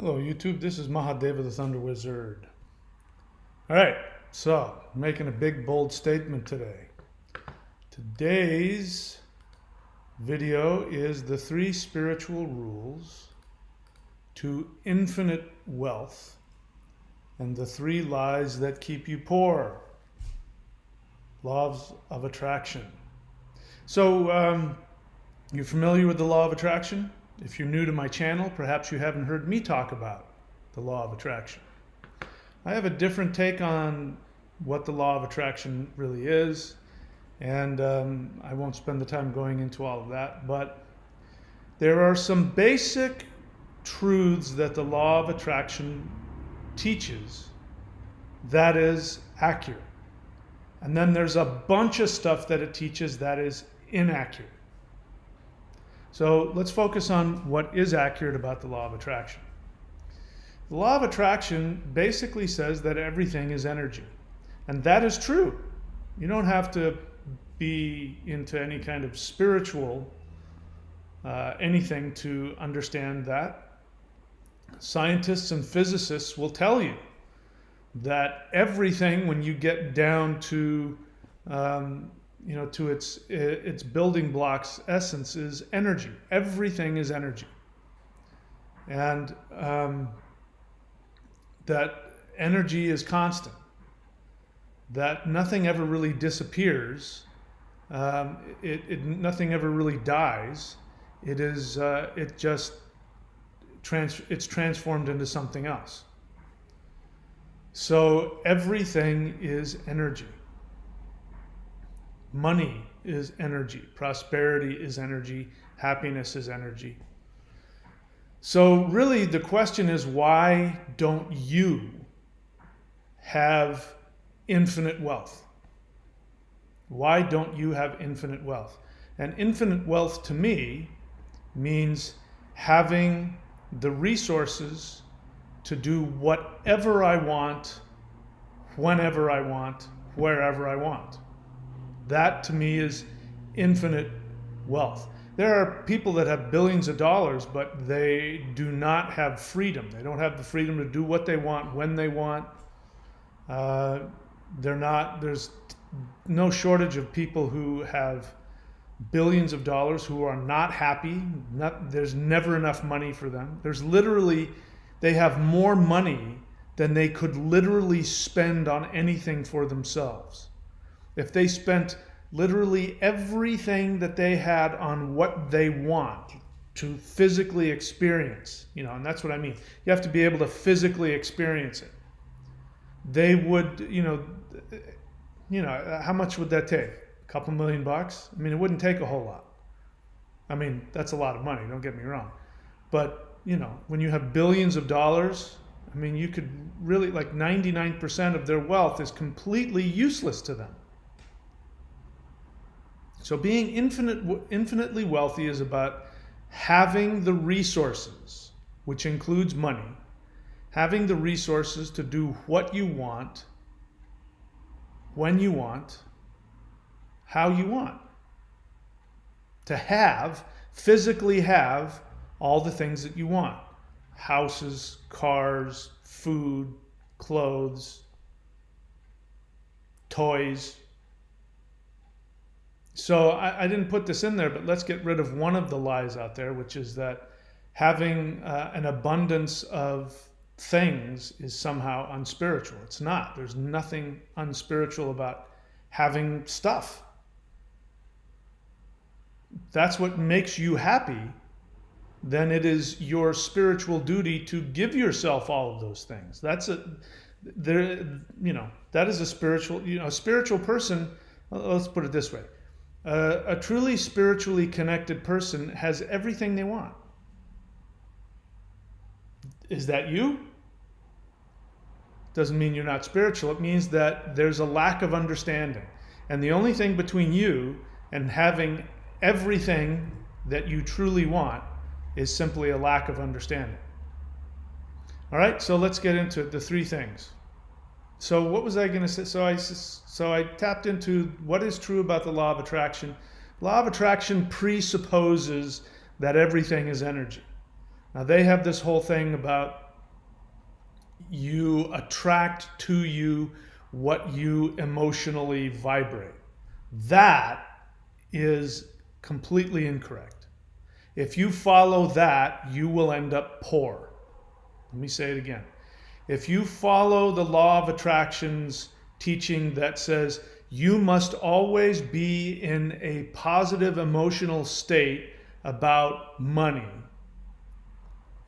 Hello YouTube, this is Mahadeva the Thunder Wizard. Alright, so making a big bold statement today. Today's video is the 3 spiritual rules to infinite wealth and the 3 lies that keep you poor. Laws of attraction. So you're familiar with the law of attraction? If you're new to my channel, perhaps you haven't heard me talk about the law of attraction. I have a different take on what the law of attraction really is, and I won't spend the time going into all of that, but there are some basic truths that the law of attraction teaches that is accurate. And then there's a bunch of stuff that it teaches that is inaccurate. So let's focus on what is accurate about the law of attraction. The law of attraction basically says that everything is energy. And that is true. You don't have to be into any kind of spiritual anything to understand that. Scientists and physicists will tell you that everything, when you get down to to its building blocks essence, is energy. Everything is energy, and that energy is constant. That nothing ever really disappears. Nothing ever really dies. It's transformed into something else. So everything is energy. Money is energy. Prosperity is energy. Happiness is energy. So really the question is, why don't you have infinite wealth? Why don't you have infinite wealth? And infinite wealth to me means having the resources to do whatever I want, whenever I want, wherever I want. That to me is infinite wealth. There are people that have billions of dollars, but they do not have freedom. They don't have the freedom to do what they want, when they want. There's no shortage of people who have billions of dollars who are not happy. There's never enough money for them. They have more money than they could literally spend on anything for themselves. If they spent literally everything that they had on what they want to physically experience, and that's what I mean. You have to be able to physically experience it. They would, how much would that take? A couple $1 million? I mean, it wouldn't take a whole lot. I mean, that's a lot of money, don't get me wrong. But, when you have billions of dollars, I mean, you could really, 99% of their wealth is completely useless to them. So being infinitely wealthy is about having the resources, which includes money, having the resources to do what you want, when you want, how you want. To physically have all the things that you want. Houses, cars, food, clothes, toys. So I didn't put this in there, but let's get rid of one of the lies out there, which is that having an abundance of things is somehow unspiritual. It's not. There's nothing unspiritual about having stuff. That's what makes you happy. Then it is your spiritual duty to give yourself all of those things. That is a spiritual person. Let's put it this way. A truly spiritually connected person has everything they want. Is that you? Doesn't mean you're not spiritual. It means that there's a lack of understanding. And the only thing between you and having everything that you truly want is simply a lack of understanding. All right, so let's get into it, the 3 things. So what was I going to say? So I tapped into what is true about the law of attraction. Law of attraction presupposes that everything is energy. Now they have this whole thing about you attract to you what you emotionally vibrate. That is completely incorrect. If you follow that, you will end up poor. Let me say it again. If you follow the law of attraction's teaching that says you must always be in a positive emotional state about money,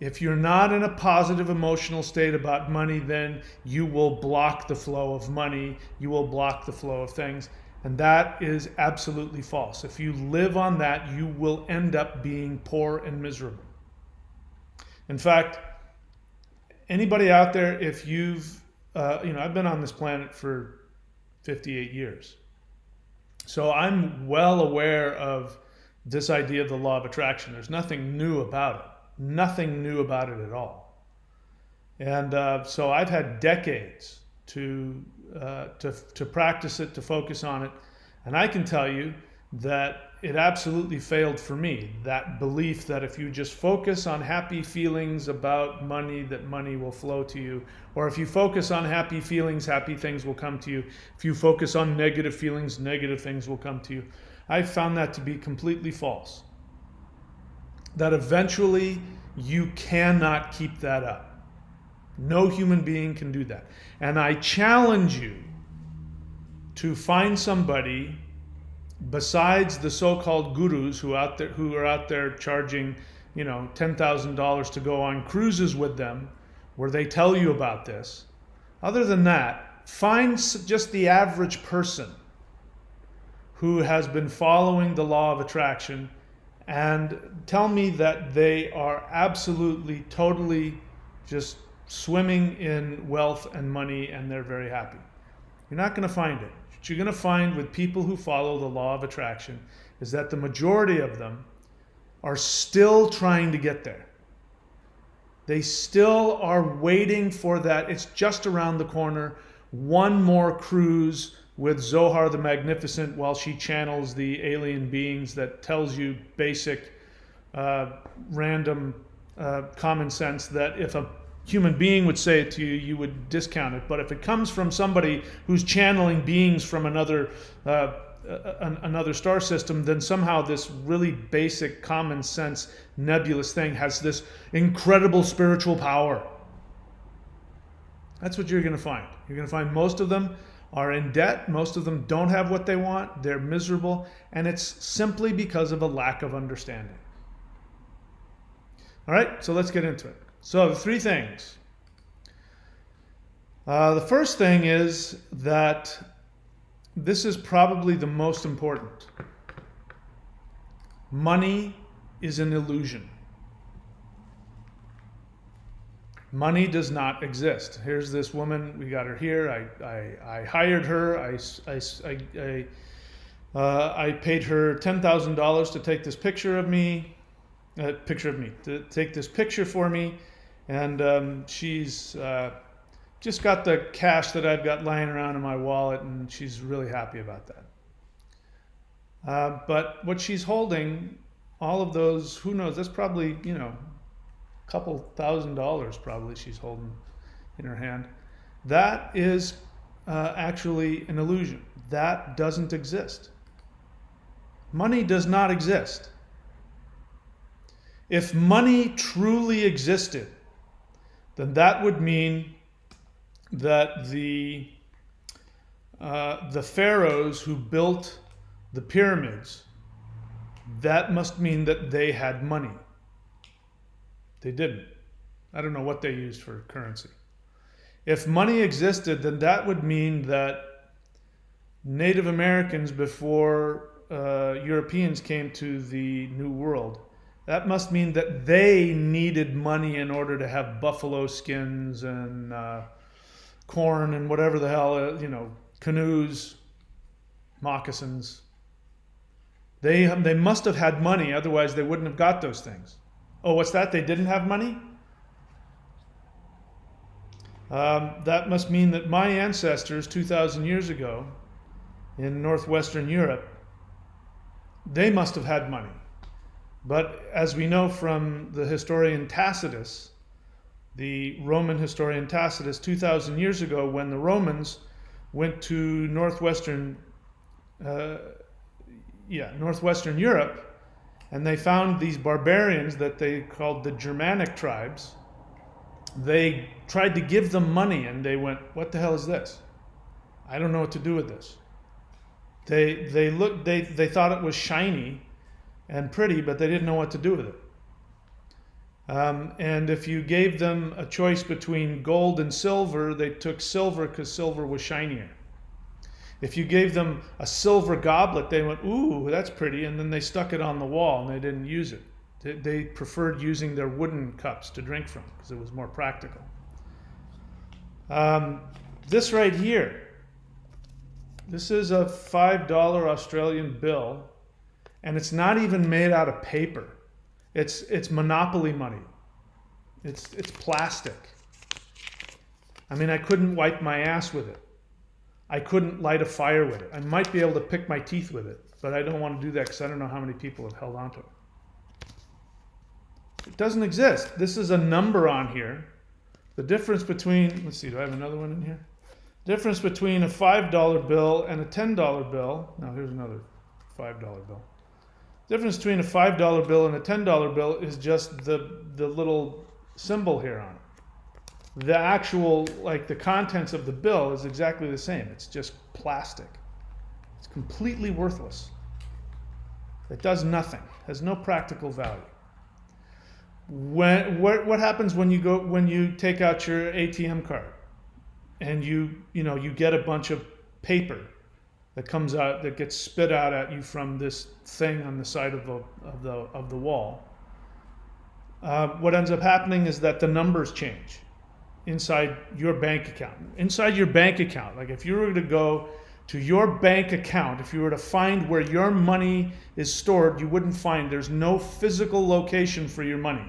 if you're not in a positive emotional state about money, then you will block the flow of money, you will block the flow of things, and that is absolutely false. If you live on that, you will end up being poor and miserable. In fact, anybody out there, if you've, I've been on this planet for 58 years. So I'm well aware of this idea of the law of attraction. There's nothing new about it. Nothing new about it at all. And so I've had decades to practice it, to focus on it. And I can tell you that it absolutely failed for me. That belief that if you just focus on happy feelings about money, that money will flow to you. Or if you focus on happy feelings, happy things will come to you. If you focus on negative feelings, negative things will come to you. I found that to be completely false. That eventually you cannot keep that up. No human being can do that. And I challenge you to find somebody besides the so-called gurus who are out there charging, $10,000 to go on cruises with them, where they tell you about this. Other than that, find just the average person who has been following the law of attraction and tell me that they are absolutely, totally just swimming in wealth and money and they're very happy. You're not going to find it. What you're going to find with people who follow the law of attraction is that the majority of them are still trying to get there. They still are waiting for that. It's just around the corner. One more cruise with Zohar the Magnificent while she channels the alien beings that tells you basic, random common sense that if a human being would say it to you, you would discount it. But if it comes from somebody who's channeling beings from another star system, then somehow this really basic common sense nebulous thing has this incredible spiritual power. That's what you're going to find. You're going to find most of them are in debt. Most of them don't have what they want. They're miserable. And it's simply because of a lack of understanding. All right, so let's get into it. So the three things. The first thing is that this is probably the most important. Money is an illusion. Money does not exist. Here's this woman. We got her here. I hired her. I paid her $10,000 to take this picture of me. To take this picture for me, and she's just got the cash that I've got lying around in my wallet, and she's really happy about that. But what she's holding, all of those, who knows? That's probably a couple $1,000 probably she's holding in her hand. That is actually an illusion. That doesn't exist. Money does not exist. If money truly existed, then that would mean that the pharaohs who built the pyramids, that must mean that they had money. They didn't. I don't know what they used for currency. If money existed, then that would mean that Native Americans before Europeans came to the New World, that must mean that they needed money in order to have buffalo skins and corn and whatever the hell, canoes, moccasins. They must have had money, otherwise they wouldn't have got those things. Oh, what's that? They didn't have money? That must mean that my ancestors 2,000 years ago in northwestern Europe, they must have had money. But as we know from the historian Tacitus, The Roman historian Tacitus, 2,000 years ago, when the Romans went to northwestern Europe, and they found these barbarians that they called the Germanic tribes. They tried to give them money, and they went, "What the hell is this? I don't know what to do with this." They thought it was shiny and pretty, but they didn't know what to do with it. And if you gave them a choice between gold and silver, they took silver because silver was shinier. If you gave them a silver goblet, they went, "Ooh, that's pretty," and then they stuck it on the wall and they didn't use it. They preferred using their wooden cups to drink from because it was more practical. This right here, this is a $5 Australian bill, and it's not even made out of paper. It's monopoly money. It's plastic. I mean, I couldn't wipe my ass with it. I couldn't light a fire with it. I might be able to pick my teeth with it, but I don't want to do that because I don't know how many people have held on to it. It doesn't exist. This is a number on here. The difference between, let's see, do I have another one in here? Difference between a $5 bill and a $10 bill. Now here's another $5 bill. Difference between a $5 bill and a $10 bill is just the little symbol here on it. The actual, like the contents of the bill is exactly the same. It's just plastic. It's completely worthless. It does nothing. Has no practical value. What happens when you take out your ATM card and you get a bunch of paper that comes out, that gets spit out at you from this thing on the side of the wall? What ends up happening is that the numbers change inside your bank account. Inside your bank account, like if you were to go to your bank account, if you were to find where your money is stored, you wouldn't find, there's no physical location for your money.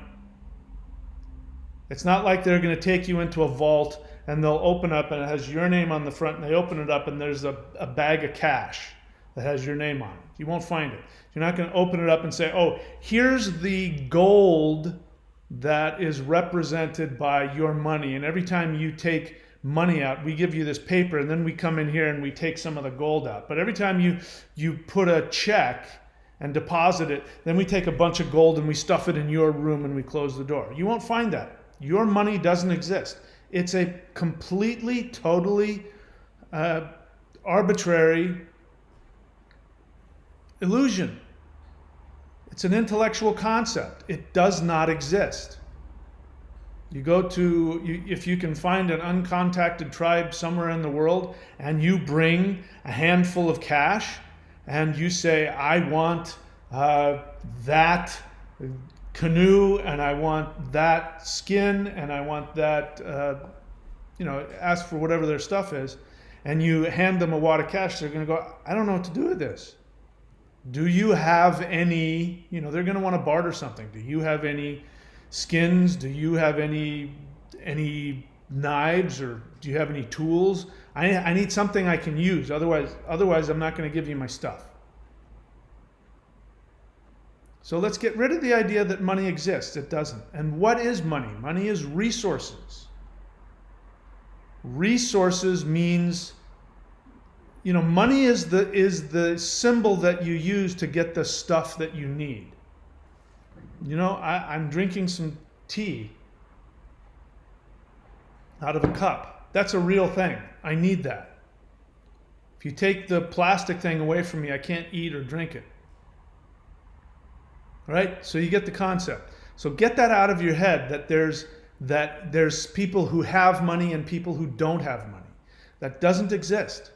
It's not like they're going to take you into a vault and they'll open up and it has your name on the front, and they open it up and there's a bag of cash that has your name on it. You won't find it. You're not going to open it up and say, "Oh, here's the gold that is represented by your money, and every time you take money out, we give you this paper, and then we come in here and we take some of the gold out. But every time you put a check and deposit it, then we take a bunch of gold and we stuff it in your room and we close the door." You won't find that. Your money doesn't exist. It's a completely, totally arbitrary illusion. It's an intellectual concept. It does not exist. If you can find an uncontacted tribe somewhere in the world and you bring a handful of cash and you say, "I want that canoe, and I want that skin, and I want that," ask for whatever their stuff is, and you hand them a wad of cash, they're going to go, "I don't know what to do with this. Do you have any," they're going to want to barter something. "Do you have any skins? Do you have any knives, or do you have any tools? I need something I can use. Otherwise I'm not going to give you my stuff." So let's get rid of the idea that money exists. It doesn't. And what is money? Money is resources. Resources means, money is the symbol that you use to get the stuff that you need. I'm drinking some tea out of a cup. That's a real thing. I need that. If you take the plastic thing away from me, I can't eat or drink it. Right? So you get the concept. So get that out of your head, that there's people who have money and people who don't have money. That doesn't exist.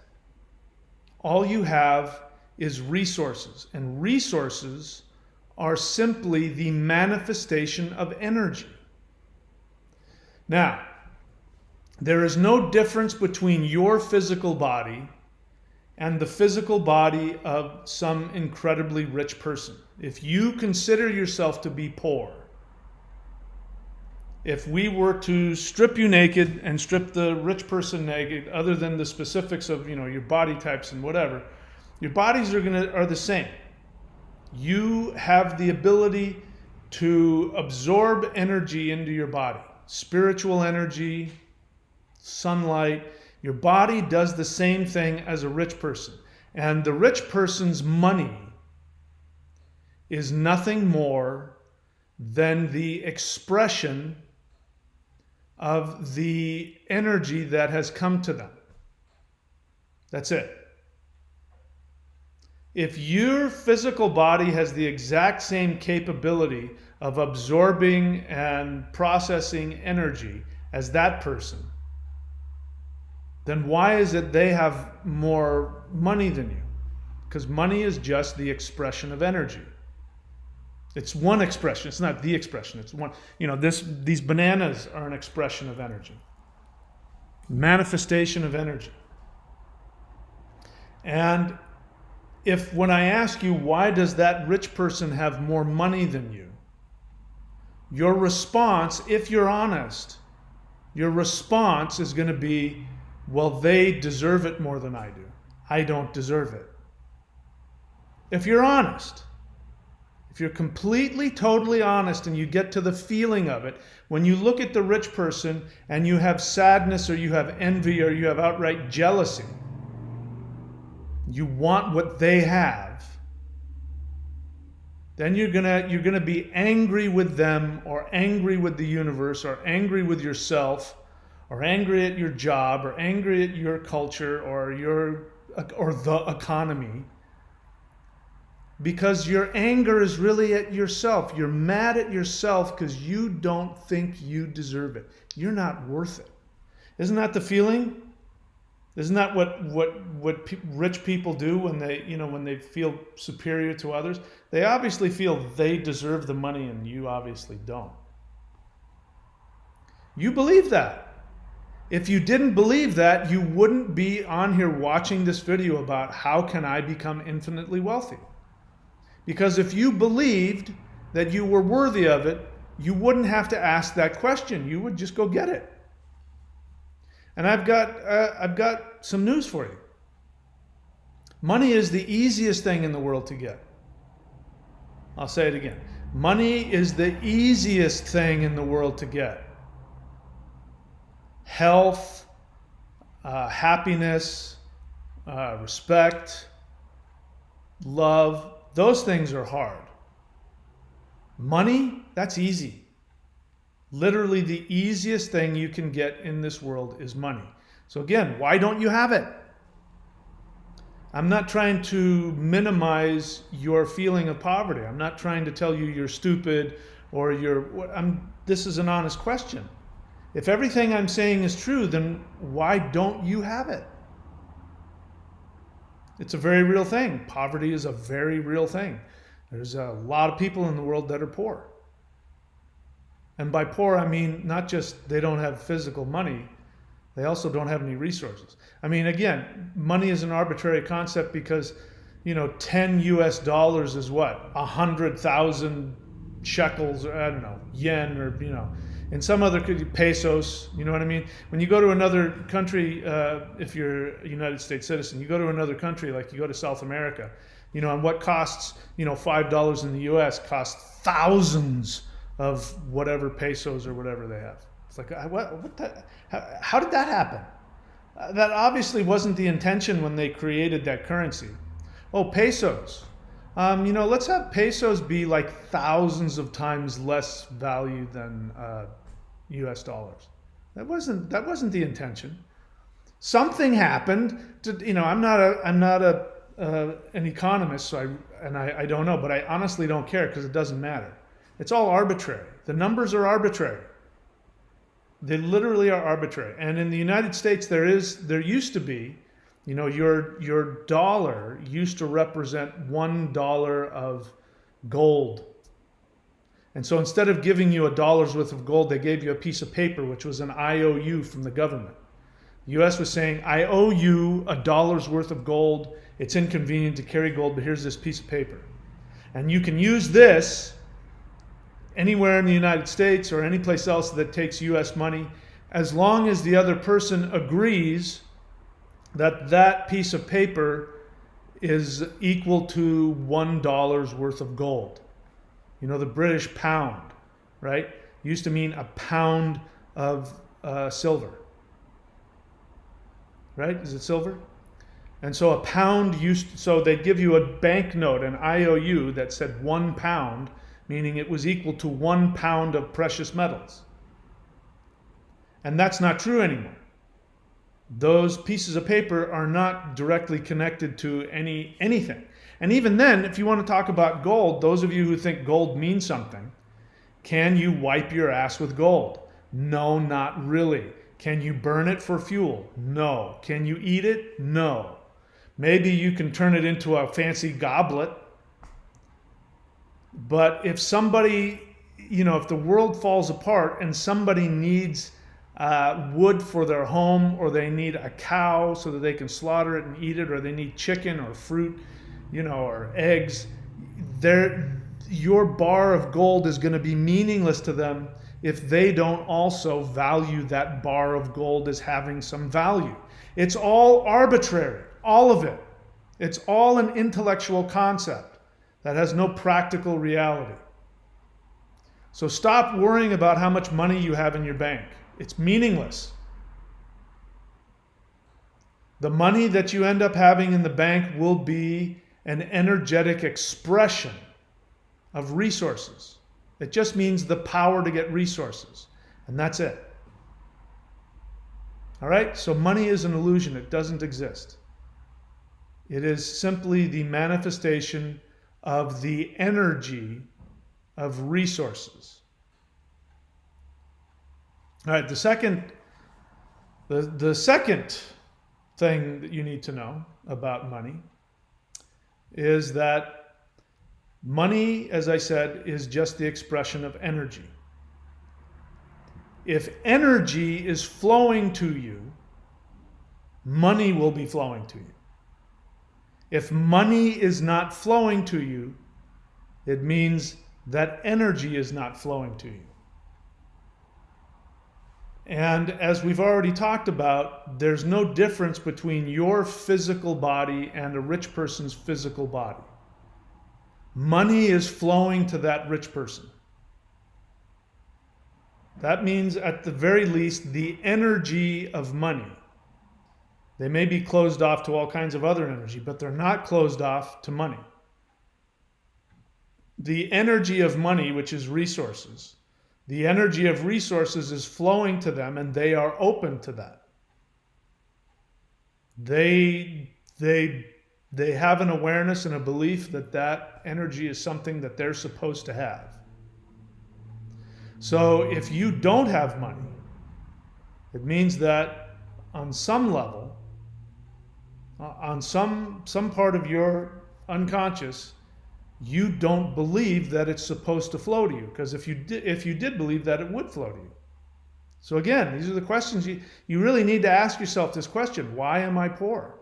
All you have is resources, and resources are simply the manifestation of energy. Now, there is no difference between your physical body and the physical body of some incredibly rich person. If you consider yourself to be poor, if we were to strip you naked and strip the rich person naked, other than the specifics of your body types and whatever, your bodies are the same. You have the ability to absorb energy into your body. spiritual energy, sunlight. Your body does the same thing as a rich person. And the rich person's money is nothing more than the expression of the energy that has come to them. That's it. If your physical body has the exact same capability of absorbing and processing energy as that person, then why is it they have more money than you? Because money is just the expression of energy. It's one expression. It's not the expression. It's one. These bananas are an expression of energy. Manifestation of energy. And if when I ask you, why does that rich person have more money than you? Your response, if you're honest, your response is going to be, well, they deserve it more than I do. I don't deserve it. If you're honest, if you're completely, totally honest and you get to the feeling of it, when you look at the rich person and you have sadness or you have envy or you have outright jealousy, you want what they have, then you're gonna be angry with them or angry with the universe or angry with yourself or angry at your job or angry at your culture or the economy. Because your anger is really at yourself. You're mad at yourself because you don't think you deserve it. You're not worth it. Isn't that the feeling? Isn't that what rich people do when they feel superior to others? They obviously feel they deserve the money and you obviously don't. You believe that. If you didn't believe that, you wouldn't be on here watching this video about how can I become infinitely wealthy. Because if you believed that you were worthy of it, you wouldn't have to ask that question. You would just go get it. And I've got some news for you. Money is the easiest thing in the world to get. I'll say it again. Money is the easiest thing in the world to get. Health, happiness, respect, love, those things are hard. Money, that's easy. Literally the easiest thing you can get in this world is money. So again, why don't you have it? I'm not trying to minimize your feeling of poverty. I'm not trying to tell you you're stupid or this is an honest question. If everything I'm saying is true, then why don't you have it? It's a very real thing. Poverty is a very real thing. There's a lot of people in the world that are poor. And by poor, I mean not just they don't have physical money, they also don't have any resources. I mean, again, money is an arbitrary concept because, 10 US dollars is what? 100,000 shekels, or I don't know, yen, or, in some other pesos, you know what I mean? When you go to another country, if you're a United States citizen, you go to another country, like you go to South America, and what costs, $5 in the US costs thousands of whatever pesos or whatever they have. It's like, how did that happen? That obviously wasn't the intention when they created that currency. Oh, pesos. Let's have pesos be like thousands of times less value than US dollars. That wasn't the intention. Something happened to, I'm not an economist, so I don't know, but I honestly don't care because it doesn't matter. It's all arbitrary. The numbers are arbitrary. They literally are arbitrary. And in the United States, there used to be, your dollar used to represent $1 of gold. And so instead of giving you $1's worth of gold, they gave you a piece of paper, which was an IOU from the government. The U.S. was saying, I owe you $1's worth of gold. It's inconvenient to carry gold, but here's this piece of paper. And you can use this anywhere in the United States or any place else that takes U.S. money, as long as the other person agrees that that piece of paper is equal to $1's worth of gold. The British pound, right? Used to mean a pound of silver. Right? Is it silver? And so a pound so they'd give you a banknote, an IOU that said 1 pound, meaning it was equal to 1 pound of precious metals. And that's not true anymore. Those pieces of paper are not directly connected to anything. And even then, if you want to talk about gold, those of you who think gold means something, can you wipe your ass with gold? No, not really. Can you burn it for fuel? No. Can you eat it? No. Maybe you can turn it into a fancy goblet. But if somebody, if the world falls apart and somebody needs wood for their home, or they need a cow so that they can slaughter it and eat it, or they need chicken or fruit, or eggs, your bar of gold is going to be meaningless to them if they don't also value that bar of gold as having some value. It's all arbitrary, all of it. It's all an intellectual concept that has no practical reality. So stop worrying about how much money you have in your bank. It's meaningless. The money that you end up having in the bank will be an energetic expression of resources. It just means the power to get resources, and that's it. All right? So money is an illusion. It doesn't exist. It is simply the manifestation of the energy of resources. All right, the second thing that you need to know about money is that money, as I said, is just the expression of energy. If energy is flowing to you, money will be flowing to you. If money is not flowing to you, it means that energy is not flowing to you. And as we've already talked about, there's no difference between your physical body and a rich person's physical body. Money is flowing to that rich person. That means, at the very least, the energy of money. They may be closed off to all kinds of other energy, but they're not closed off to money. The energy of money, which is resources, the energy of resources is flowing to them, and they are open to that. They have an awareness and a belief that that energy is something that they're supposed to have. So if you don't have money, it means that on some level, on some part of your unconscious, you don't believe that it's supposed to flow to you. Because if you did believe that, it would flow to you. So again, these are the questions you really need to ask yourself this question: why am I poor?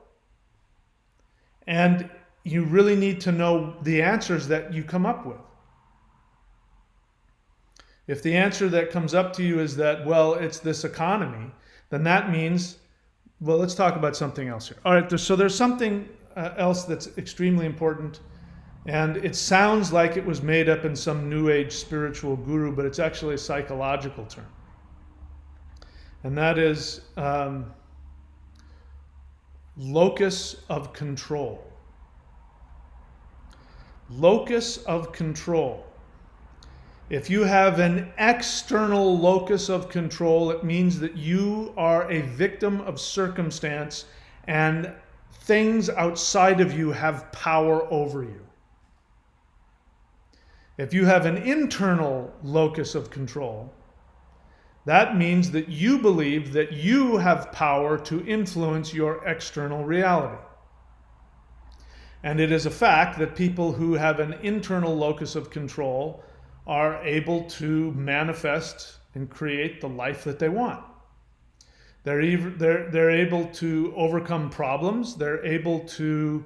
And you really need to know the answers that you come up with. If the answer that comes up to you is that, well, it's this economy, then that means, well, let's talk about something else here. All right, so there's something else that's extremely important, and it sounds like it was made up in some New Age spiritual guru, but it's actually a psychological term. And that is locus of control. Locus of control. If you have an external locus of control, it means that you are a victim of circumstance and things outside of you have power over you. If you have an internal locus of control, that means that you believe that you have power to influence your external reality. And it is a fact that people who have an internal locus of control are able to manifest and create the life that they want. They're able to overcome problems. They're able to,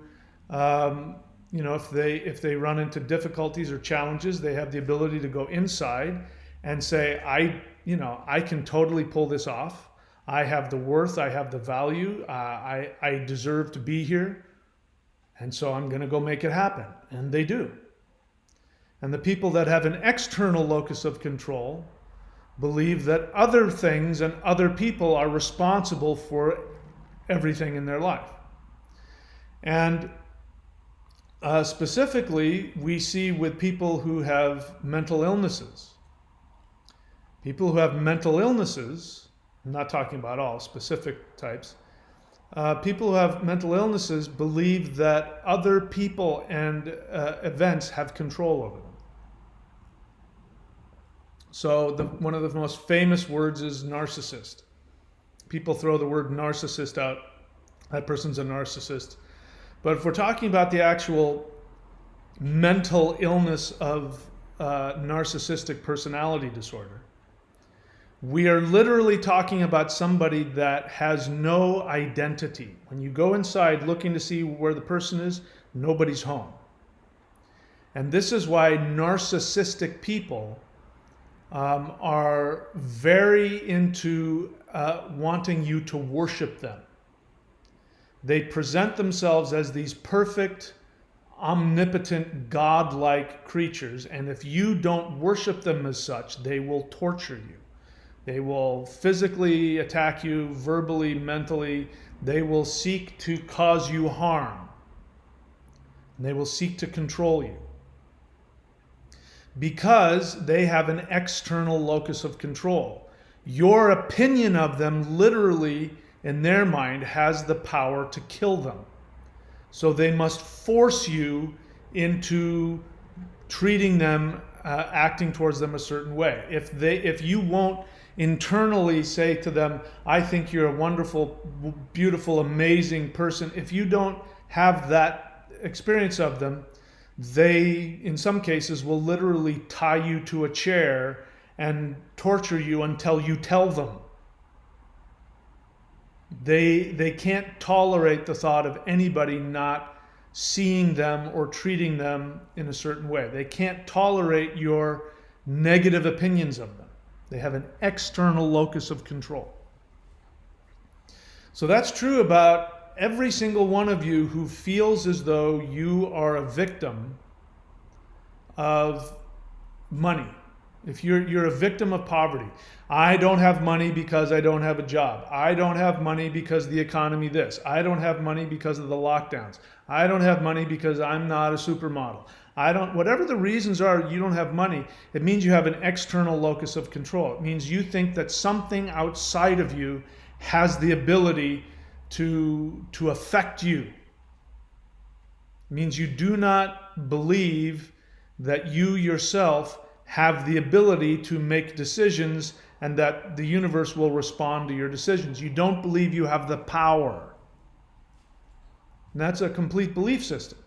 if they run into difficulties or challenges, they have the ability to go inside and say, I can totally pull this off. I have the worth. I have the value. I deserve to be here. And so I'm going to go make it happen. And they do. And the people that have an external locus of control believe that other things and other people are responsible for everything in their life. And specifically, we see with people who have mental illnesses. People who have mental illnesses, I'm not talking about all specific types, people who have mental illnesses believe that other people and events have control over them. So one of the most famous words is narcissist. People throw the word narcissist out. That person's a narcissist. But if we're talking about the actual mental illness of narcissistic personality disorder, we are literally talking about somebody that has no identity. When you go inside looking to see where the person is, nobody's home. And this is why narcissistic people are very into wanting you to worship them. They present themselves as these perfect, omnipotent, godlike creatures, and if you don't worship them as such, they will torture you. They will physically attack you, verbally, mentally. They will seek to cause you harm. And they will seek to control you, because they have an external locus of control. Your opinion of them literally, in their mind, has the power to kill them. So they must force you into treating them, acting towards them a certain way. If you won't internally say to them, I think you're a wonderful, beautiful, amazing person, if you don't have that experience of them, they, in some cases, will literally tie you to a chair and torture you until you tell them. They can't tolerate the thought of anybody not seeing them or treating them in a certain way. They can't tolerate your negative opinions of them. They have an external locus of control. So that's true about every single one of you who feels as though you are a victim of money. If you're a victim of poverty, I don't have money because I don't have a job. I don't have money because the economy this. I don't have money because of the lockdowns. I don't have money because I'm not a supermodel. Whatever the reasons are, you don't have money. It means you have an external locus of control. It means you think that something outside of you has the ability to affect you. It means you do not believe that you yourself have the ability to make decisions and that the universe will respond to your decisions. You don't believe you have the power. And that's a complete belief system.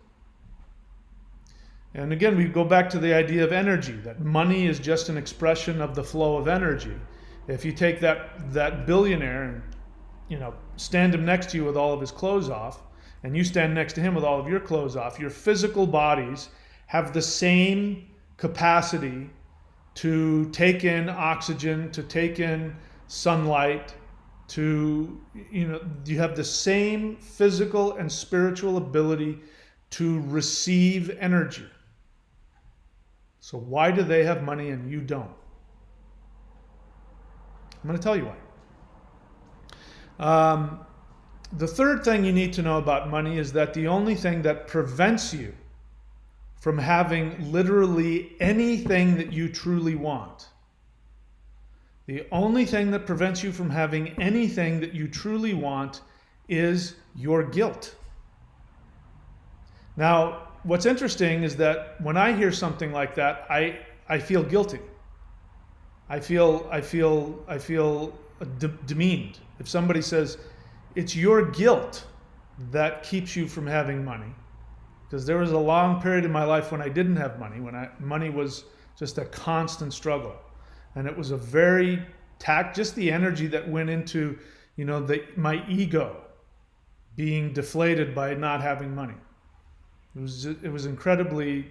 And again, we go back to the idea of energy, that money is just an expression of the flow of energy. If you take that billionaire and stand him next to you with all of his clothes off, and you stand next to him with all of your clothes off, your physical bodies have the same capacity to take in oxygen, to take in sunlight, you have the same physical and spiritual ability to receive energy. So why do they have money and you don't? I'm going to tell you why. The third thing you need to know about money is that the only thing that prevents you from having literally anything that you truly want, the only thing that prevents you from having anything that you truly want is your guilt. Now, what's interesting is that when I hear something like that, I feel guilty. I feel demeaned. If somebody says, it's your guilt that keeps you from having money. Because there was a long period in my life when I didn't have money, when money was just a constant struggle. And it was a very just the energy that went into, my ego being deflated by not having money. It was incredibly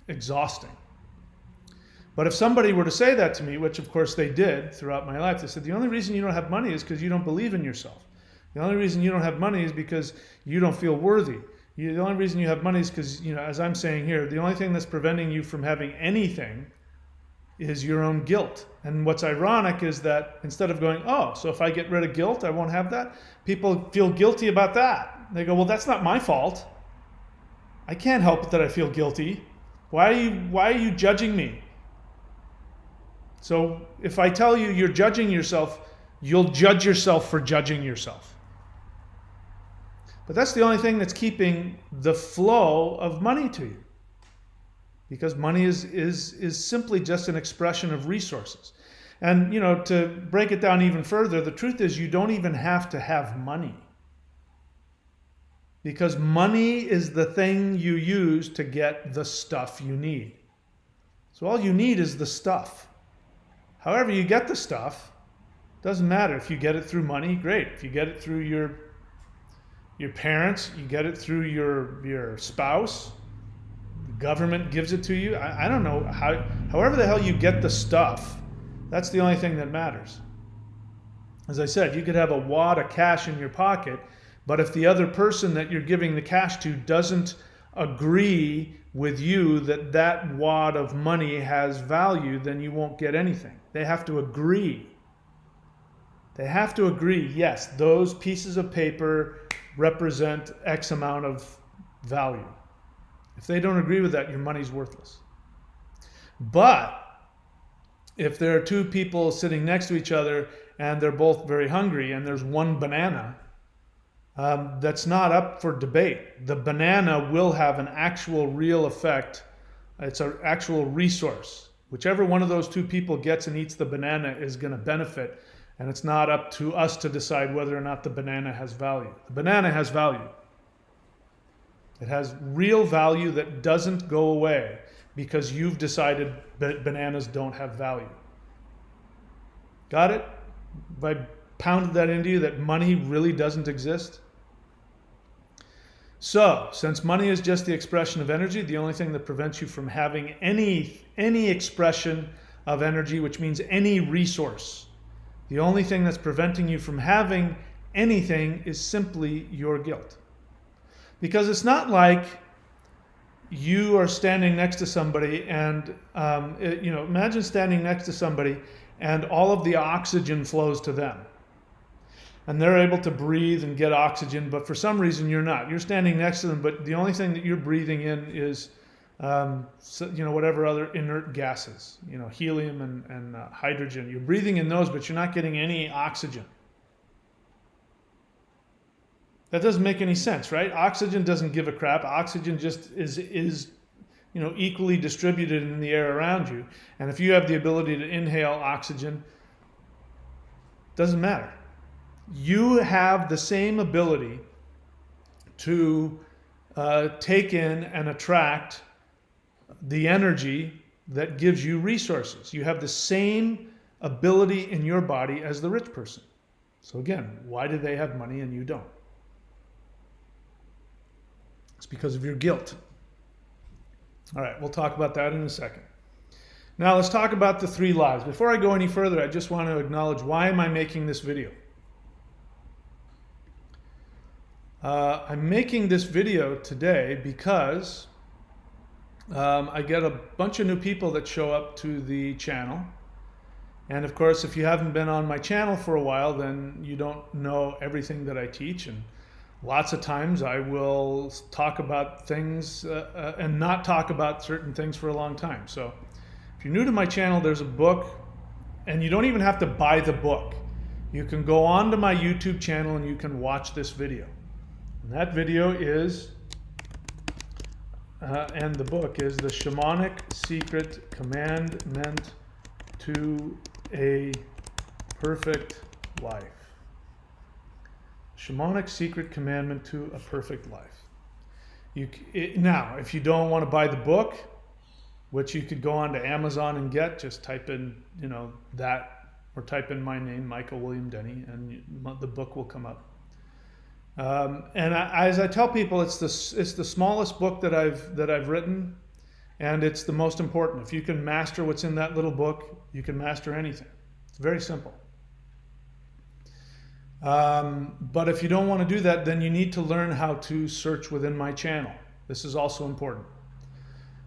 exhausting. But if somebody were to say that to me, which of course they did throughout my life, they said, the only reason you don't have money is because you don't believe in yourself. The only reason you don't have money is because you don't feel worthy. The only reason you have money is because, as I'm saying here, the only thing that's preventing you from having anything is your own guilt. And what's ironic is that instead of going, oh, so if I get rid of guilt, I won't have that, people feel guilty about that. They go, well, that's not my fault. I can't help it that I feel guilty. Why are you judging me? So if I tell you you're judging yourself, you'll judge yourself for judging yourself. But that's the only thing that's keeping the flow of money to you. Because money is simply just an expression of resources. And, to break it down even further, the truth is you don't even have to have money. Because money is the thing you use to get the stuff you need. So all you need is the stuff. However you get the stuff, doesn't matter. If you get it through money, great. If you get it through your parents, you get it through your spouse, the government gives it to you. I don't know, however the hell you get the stuff, that's the only thing that matters. As I said, you could have a wad of cash in your pocket, but if the other person that you're giving the cash to doesn't agree with you that that wad of money has value, then you won't get anything. They have to agree. They have to agree, yes, those pieces of paper represent X amount of value. If they don't agree with that, your money's worthless. But if there are two people sitting next to each other and they're both very hungry and there's one banana, that's not up for debate. The banana will have an actual real effect. It's an actual resource. Whichever one of those two people gets and eats the banana is going to benefit. And it's not up to us to decide whether or not the banana has value. The banana has value. It has real value that doesn't go away because you've decided that bananas don't have value. Got it? Have I pounded that into you that money really doesn't exist? So, since money is just the expression of energy, the only thing that prevents you from having any expression of energy, which means any resource, the only thing that's preventing you from having anything is simply your guilt. Because it's not like you are standing next to somebody and, imagine standing next to somebody and all of the oxygen flows to them. And they're able to breathe and get oxygen, but for some reason you're not. You're standing next to them, but the only thing that you're breathing in is, whatever other inert gases, helium and hydrogen. You're breathing in those, but you're not getting any oxygen. That doesn't make any sense, right? Oxygen doesn't give a crap. Oxygen just is equally distributed in the air around you. And if you have the ability to inhale oxygen, it doesn't matter. You have the same ability to take in and attract the energy that gives you resources. You have the same ability in your body as the rich person. So again, why do they have money and you don't? It's because of your guilt. All right, we'll talk about that in a second. Now let's talk about the 3 lies. Before I go any further, I just want to acknowledge, why am I making this video? I'm making this video today because I get a bunch of new people that show up to the channel. And of course, if you haven't been on my channel for a while, then you don't know everything that I teach. And lots of times I will talk about things and not talk about certain things for a long time. So if you're new to my channel, there's a book, and you don't even have to buy the book. You can go on to my YouTube channel and you can watch this video. And that video is, and the book is, The Shamanic Secret Commandment to a Perfect Life. Shamanic Secret Commandment to a Perfect Life. Now, if you don't want to buy the book, which you could go on to Amazon and get, just type in, that, or type in my name, Michael William Denny, and the book will come up. As I tell people, it's the smallest book that I've written, and it's the most important. If you can master what's in that little book, you can master anything. It's very simple. But if you don't want to do that, then you need to learn how to search within my channel. This is also important.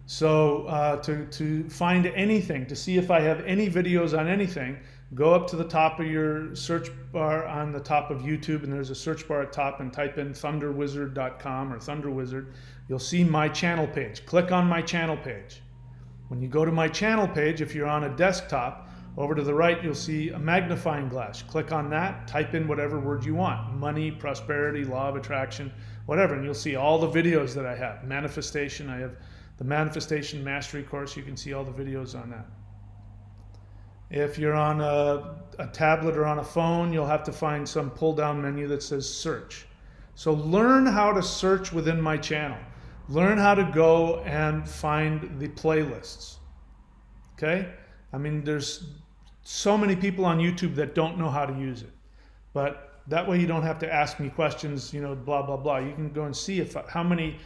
So to find anything, to see if I have any videos on anything, go up to the top of your search bar on the top of YouTube, and there's a search bar at top, and type in thunderwizard.com or thunderwizard. You'll see my channel page. Click on my channel page. When you go to my channel page, if you're on a desktop, over to the right, you'll see a magnifying glass. Click on that, type in whatever word you want. Money, prosperity, law of attraction, whatever. And you'll see all the videos that I have. Manifestation, I have the Manifestation Mastery course. You can see all the videos on that. If you're on a tablet or on a phone, you'll have to find some pull-down menu that says search. So learn how to search within my channel. Learn how to go and find the playlists. Okay? I mean, there's so many people on YouTube that don't know how to use it. But that way you don't have to ask me questions, you know, blah, blah, blah. You can go and see how many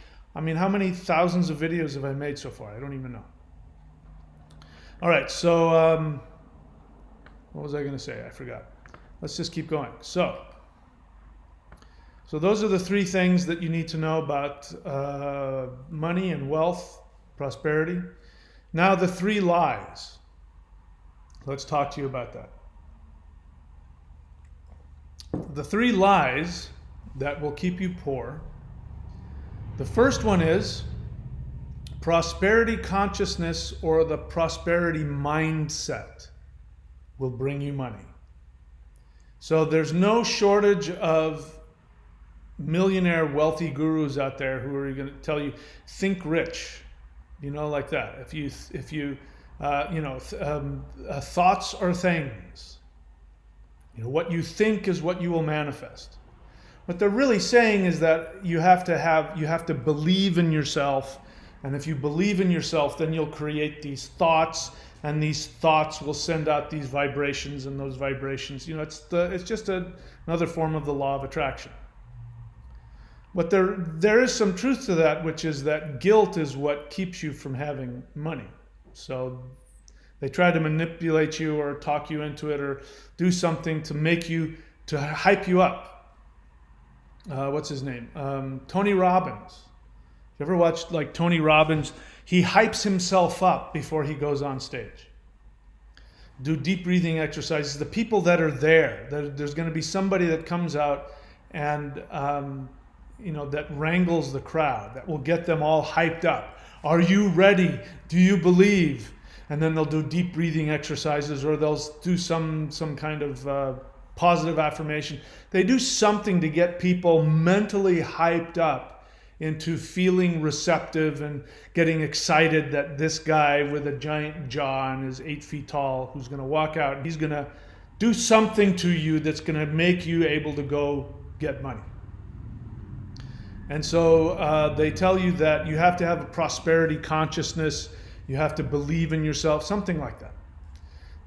thousands of videos have I made so far? I don't even know. All right, so what was I going to say? I forgot. Let's just keep going. So those are the three things that you need to know about money and wealth, prosperity. Now the three lies. Let's talk to you about that. The three lies that will keep you poor. The first one is prosperity consciousness, or the prosperity mindset will bring you money. So there's no shortage of millionaire wealthy gurus out there who are going to tell you, think rich, you know, like that. If you thoughts are things. You know, what you think is what you will manifest. What they're really saying is that you have to believe in yourself, and if you believe in yourself, then you'll create these thoughts, and these thoughts will send out these vibrations, and those vibrations, you know, it's just another form of the law of attraction. But there is some truth to that, which is that guilt is what keeps you from having money. So they try to manipulate you or talk you into it or do something to hype you up. What's his name? Tony Robbins. You ever watched like Tony Robbins? He hypes himself up before he goes on stage. Do deep breathing exercises. The people that are there's going to be somebody that comes out and that wrangles the crowd, that will get them all hyped up. Are you ready? Do you believe? And then they'll do deep breathing exercises, or they'll do some kind of positive affirmation. They do something to get people mentally hyped up into feeling receptive and getting excited that this guy with a giant jaw and is 8 feet tall, who's going to walk out, and he's going to do something to you that's going to make you able to go get money. And so they tell you that you have to have a prosperity consciousness, you have to believe in yourself, something like that.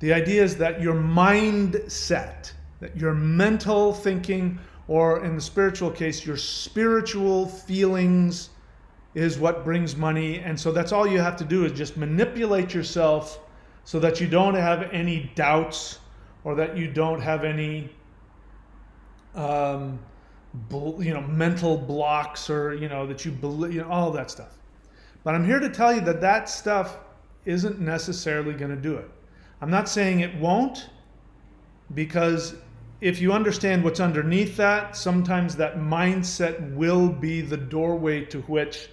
The idea is that your mindset, that your mental thinking, or in the spiritual case, your spiritual feelings is what brings money. And so that's all you have to do, is just manipulate yourself so that you don't have any doubts, or that you don't have any mental blocks, or that you believe, all of that stuff. But I'm here to tell you that that stuff isn't necessarily going to do it. I'm not saying it won't, because if you understand what's underneath that, sometimes that mindset will be the doorway to which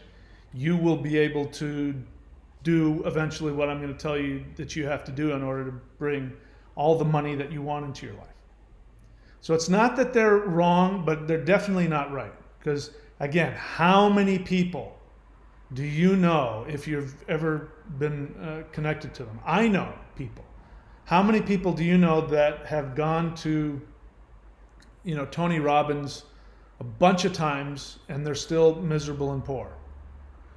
you will be able to do eventually what I'm going to tell you that you have to do in order to bring all the money that you want into your life. So it's not that they're wrong, but they're definitely not right. Because again, how many people do you know, if you've ever been connected to them? I know people. How many people do you know that have gone to Tony Robbins a bunch of times and they're still miserable and poor?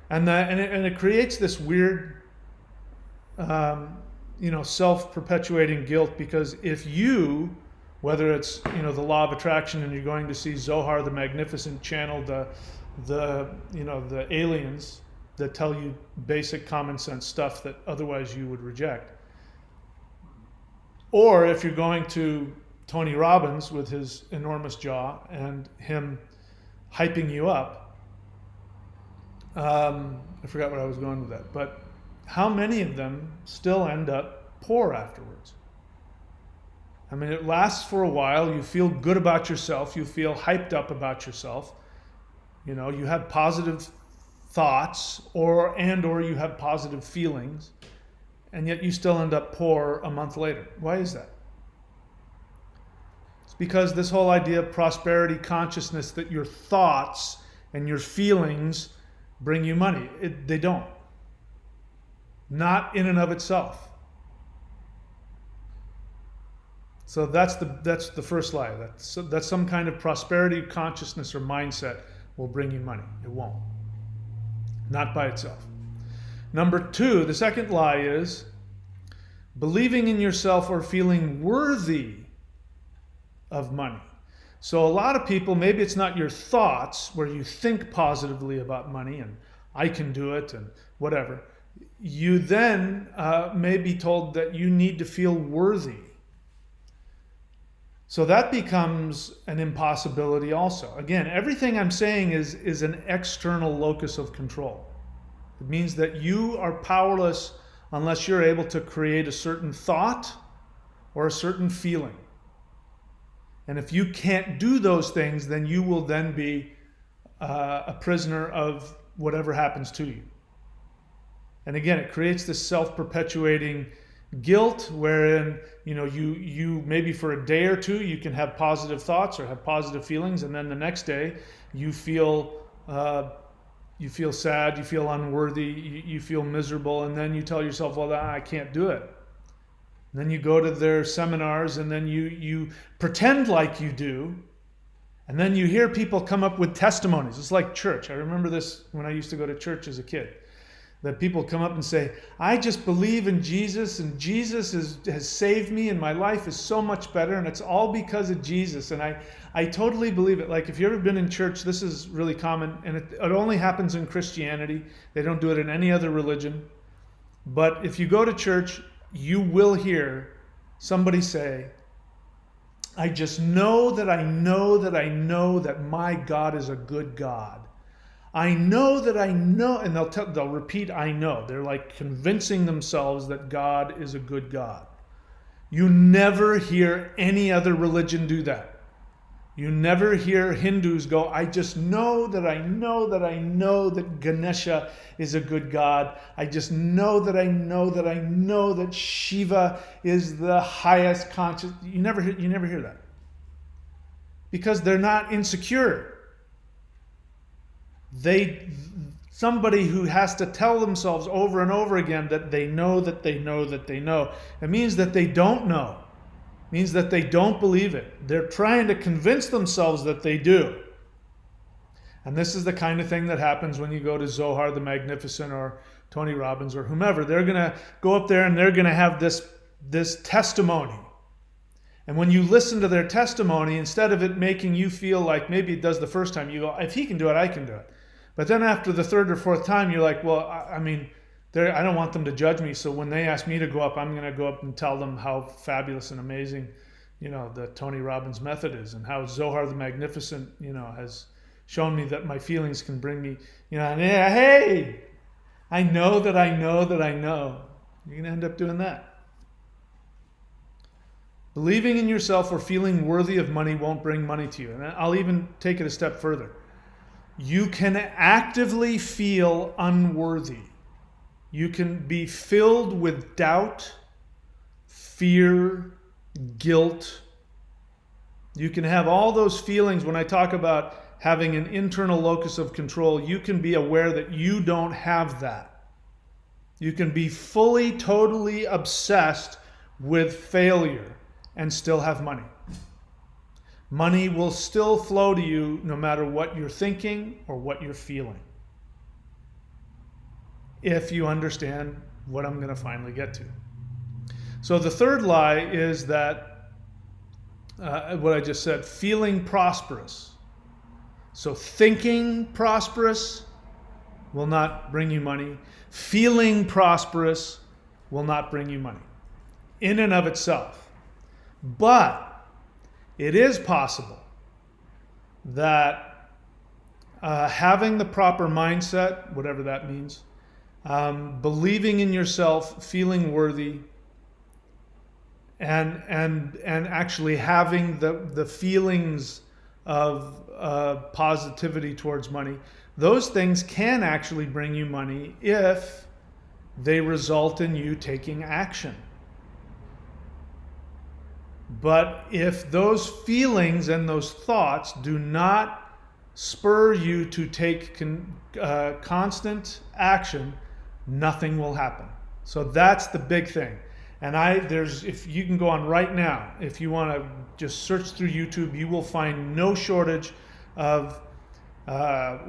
And it creates this weird self-perpetuating guilt, because if you, whether it's the law of attraction and you're going to see Zohar the Magnificent channel the aliens that tell you basic common sense stuff that otherwise you would reject, or if you're going to Tony Robbins with his enormous jaw and him hyping you up, I forgot where I was going with that, but how many of them still end up poor afterwards? I mean, it lasts for a while. You feel good about yourself. You feel hyped up about yourself. You know, you have positive thoughts or you have positive feelings, and yet you still end up poor a month later. Why is that? It's because this whole idea of prosperity consciousness, that your thoughts and your feelings bring you money. They don't. Not in and of itself. So that's the first lie. That's some kind of prosperity consciousness or mindset will bring you money. It won't. Not by itself. Number two, the second lie is believing in yourself or feeling worthy of money. So a lot of people, maybe it's not your thoughts where you think positively about money and I can do it and whatever. You then may be told that you need to feel worthy. So that becomes an impossibility also. Again, everything I'm saying is an external locus of control. It means that you are powerless unless you're able to create a certain thought or a certain feeling. And if you can't do those things, then you will then be a prisoner of whatever happens to you. And again, it creates this self-perpetuating guilt wherein, you know, you maybe for a day or two you can have positive thoughts or have positive feelings, and then the next day you feel sad, you feel unworthy, you feel miserable, and then you tell yourself, well, I can't do it. And then you go to their seminars and then you pretend like you do, and then you hear people come up with testimonies. It's like church. I remember this when I used to go to church as a kid. That people come up and say, I just believe in Jesus and Jesus has saved me and my life is so much better and it's all because of Jesus. And I totally believe it. Like if you've ever been in church, this is really common, and it only happens in Christianity. They don't do it in any other religion. But if you go to church, you will hear somebody say, I just know that I know that I know that my God is a good God. I know that I know, and they'll repeat, I know. They're like convincing themselves that God is a good God. You never hear any other religion do that. You never hear Hindus go, I just know that I know that I know that Ganesha is a good God. I just know that I know that I know that Shiva is the highest conscious. You never hear that. Because they're not insecure. Somebody who has to tell themselves over and over again that they know that they know that they know. It means that they don't know. It means that they don't believe it. They're trying to convince themselves that they do. And this is the kind of thing that happens when you go to Zohar the Magnificent or Tony Robbins or whomever. They're going to go up there and they're going to have this testimony. And when you listen to their testimony, instead of it making you feel like maybe it does the first time, you go, if he can do it, I can do it. But then after the third or fourth time, you're like, well, I don't want them to judge me. So when they ask me to go up, I'm going to go up and tell them how fabulous and amazing, the Tony Robbins method is, and how Zohar the Magnificent, has shown me that my feelings can bring me, and hey, I know that I know that I know. You're going to end up doing that. Believing in yourself or feeling worthy of money won't bring money to you. And I'll even take it a step further. You can actively feel unworthy. You can be filled with doubt, fear, guilt. You can have all those feelings. When I talk about having an internal locus of control, you can be aware that you don't have that. You can be fully, totally obsessed with failure and still have money. Money will still flow to you no matter what you're thinking or what you're feeling. If you understand what I'm going to finally get to. So the third lie is that, what I just said, feeling prosperous. So thinking prosperous will not bring you money. Feeling prosperous will not bring you money in and of itself. But it is possible that having the proper mindset, whatever that means, believing in yourself, feeling worthy, and actually having the feelings of positivity towards money, those things can actually bring you money if they result in you taking action. But if those feelings and those thoughts do not spur you to take constant action, nothing will happen. So that's the big thing. And if you can go on right now, if you want to just search through YouTube, you will find no shortage of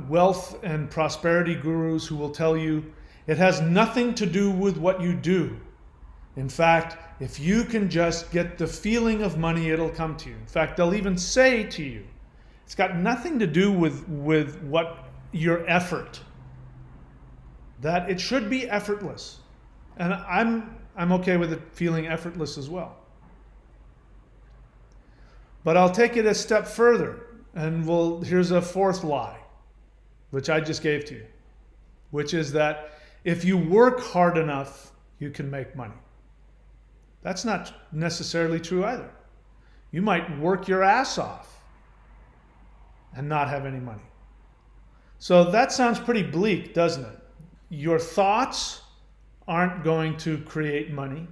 wealth and prosperity gurus who will tell you it has nothing to do with what you do. In fact, if you can just get the feeling of money, it'll come to you. In fact, they'll even say to you, it's got nothing to do with what your effort. That it should be effortless. And I'm okay with it feeling effortless as well. But I'll take it a step further, and here's a fourth lie, which I just gave to you, which is that if you work hard enough, you can make money. That's not necessarily true either. You might work your ass off and not have any money. So that sounds pretty bleak, doesn't it? Your thoughts aren't going to create money,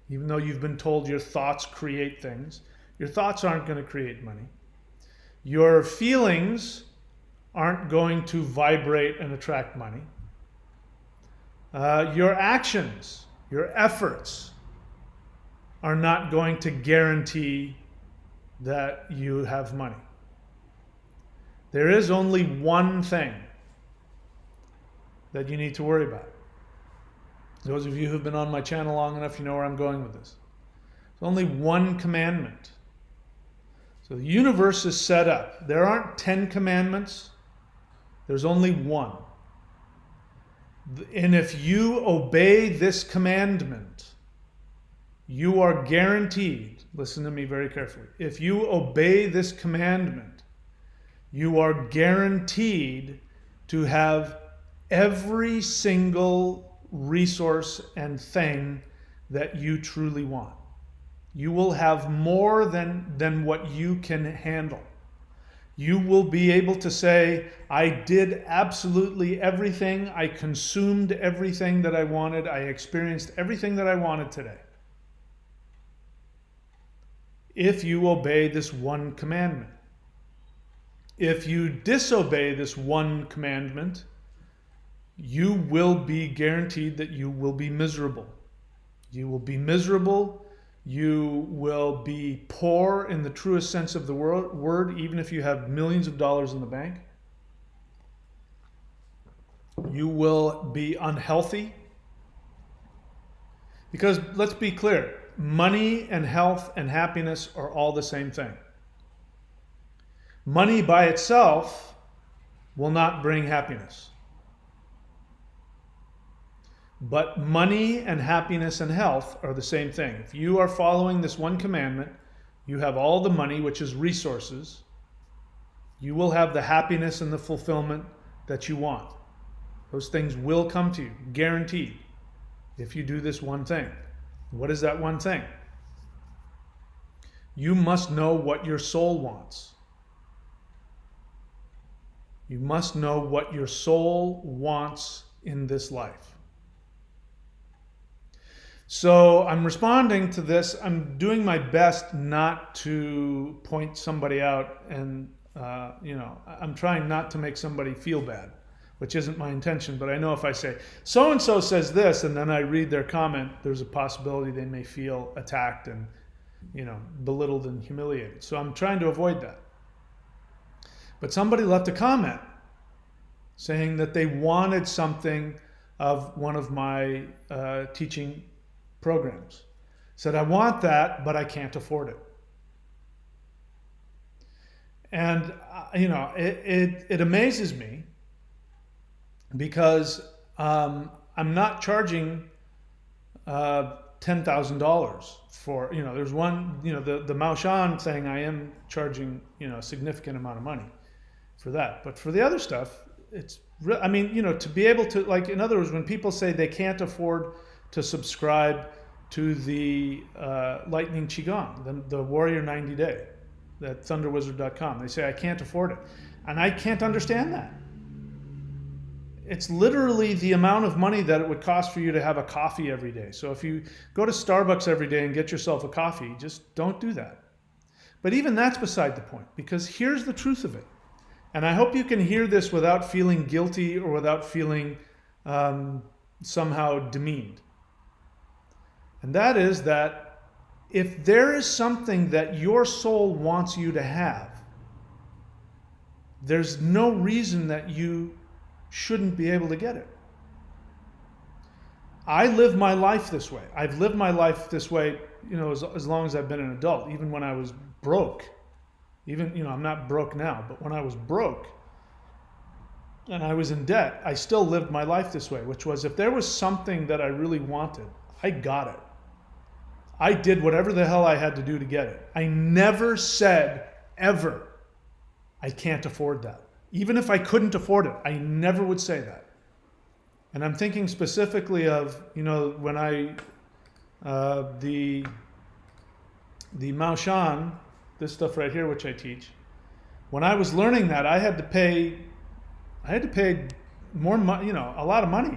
even though you've been told your thoughts create things. Your thoughts aren't going to create money. Your feelings aren't going to vibrate and attract money. Your actions, your efforts are not going to guarantee that you have money. There is only one thing that you need to worry about. Those of you who've been on my channel long enough, you know where I'm going with this. There's only one commandment. So the universe is set up. There aren't 10 commandments. There's only one. And if you obey this commandment, you are guaranteed, listen to me very carefully, if you obey this commandment, you are guaranteed to have every single resource and thing that you truly want. You will have more than what you can handle. You will be able to say, I did absolutely everything, I consumed everything that I wanted, I experienced everything that I wanted today. If you obey this one commandment. If you disobey this one commandment, you will be guaranteed that you will be miserable. You will be miserable. You will be poor in the truest sense of the word, even if you have millions of dollars in the bank. You will be unhealthy. Because let's be clear, money and health and happiness are all the same thing. Money by itself will not bring happiness. But money and happiness and health are the same thing. If you are following this one commandment, you have all the money, which is resources. You will have the happiness and the fulfillment that you want. Those things will come to you, guaranteed, if you do this one thing. What is that one thing? You must know what your soul wants. You must know what your soul wants in this life. So I'm responding to this. I'm doing my best not to point somebody out and, I'm trying not to make somebody feel bad, which isn't my intention. But I know if I say, so-and-so says this, and then I read their comment, there's a possibility they may feel attacked and, belittled and humiliated. So I'm trying to avoid that. But somebody left a comment saying that they wanted something of one of my teaching programs. Said, I want that, but I can't afford it. And, it amazes me because I'm not charging $10,000 for, there's one, the Maoshan thing, I am charging, a significant amount of money. for that. But for the other stuff, it's I mean, to be able to, like, in other words, when people say they can't afford to subscribe to the Lightning Qigong, the Warrior 90 Day, at thunderwizard.com, they say, I can't afford it. And I can't understand that. It's literally the amount of money that it would cost for you to have a coffee every day. So if you go to Starbucks every day and get yourself a coffee, just don't do that. But even that's beside the point, because here's the truth of it. And I hope you can hear this without feeling guilty or without feeling somehow demeaned. And that is that if there is something that your soul wants you to have, there's no reason that you shouldn't be able to get it. I live my life this way. I've lived my life this way, as long as I've been an adult, even when I was broke. Even, I'm not broke now, but when I was broke and I was in debt, I still lived my life this way, which was if there was something that I really wanted, I got it. I did whatever the hell I had to do to get it. I never said, ever, I can't afford that. Even if I couldn't afford it, I never would say that. And I'm thinking specifically of, when the Mao Shan, this stuff right here, which I teach, when I was learning that, I had to pay more money, a lot of money.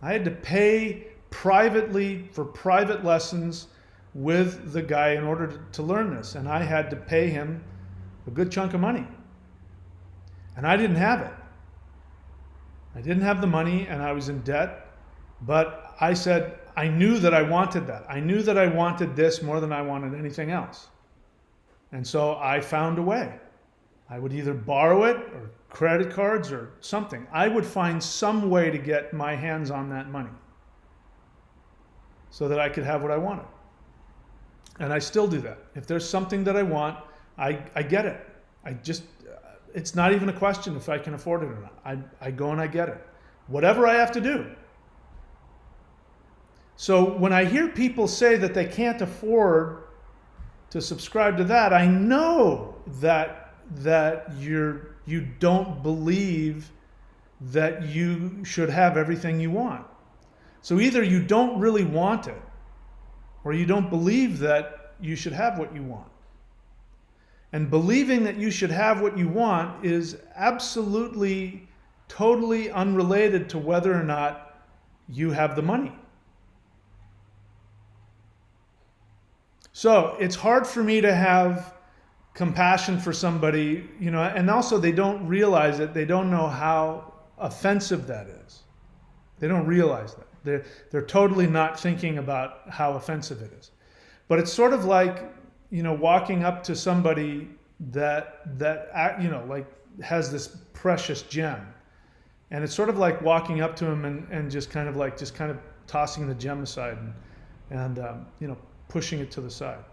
I had to pay privately for private lessons with the guy in order to learn this. And I had to pay him a good chunk of money. And I didn't have it. I didn't have the money and I was in debt. But I said, I knew that I wanted that. I knew that I wanted this more than I wanted anything else. And so I found a way. I would either borrow it or credit cards or something. I would find some way to get my hands on that money so that I could have what I wanted. And I still do that. If there's something that I want, I get it. It's not even a question if I can afford it or not. I go and I get it. Whatever I have to do. So when I hear people say that they can't afford to subscribe to that, I know that you don't believe that you should have everything you want. So either you don't really want it, or you don't believe that you should have what you want. And believing that you should have what you want is absolutely, totally unrelated to whether or not you have the money. So it's hard for me to have compassion for somebody, and also they don't realize it. They don't know how offensive that is. They don't realize that. They're totally not thinking about how offensive it is. But it's sort of like, walking up to somebody that like has this precious gem. And it's sort of like walking up to him and just kind of tossing the gem aside and pushing it to the side.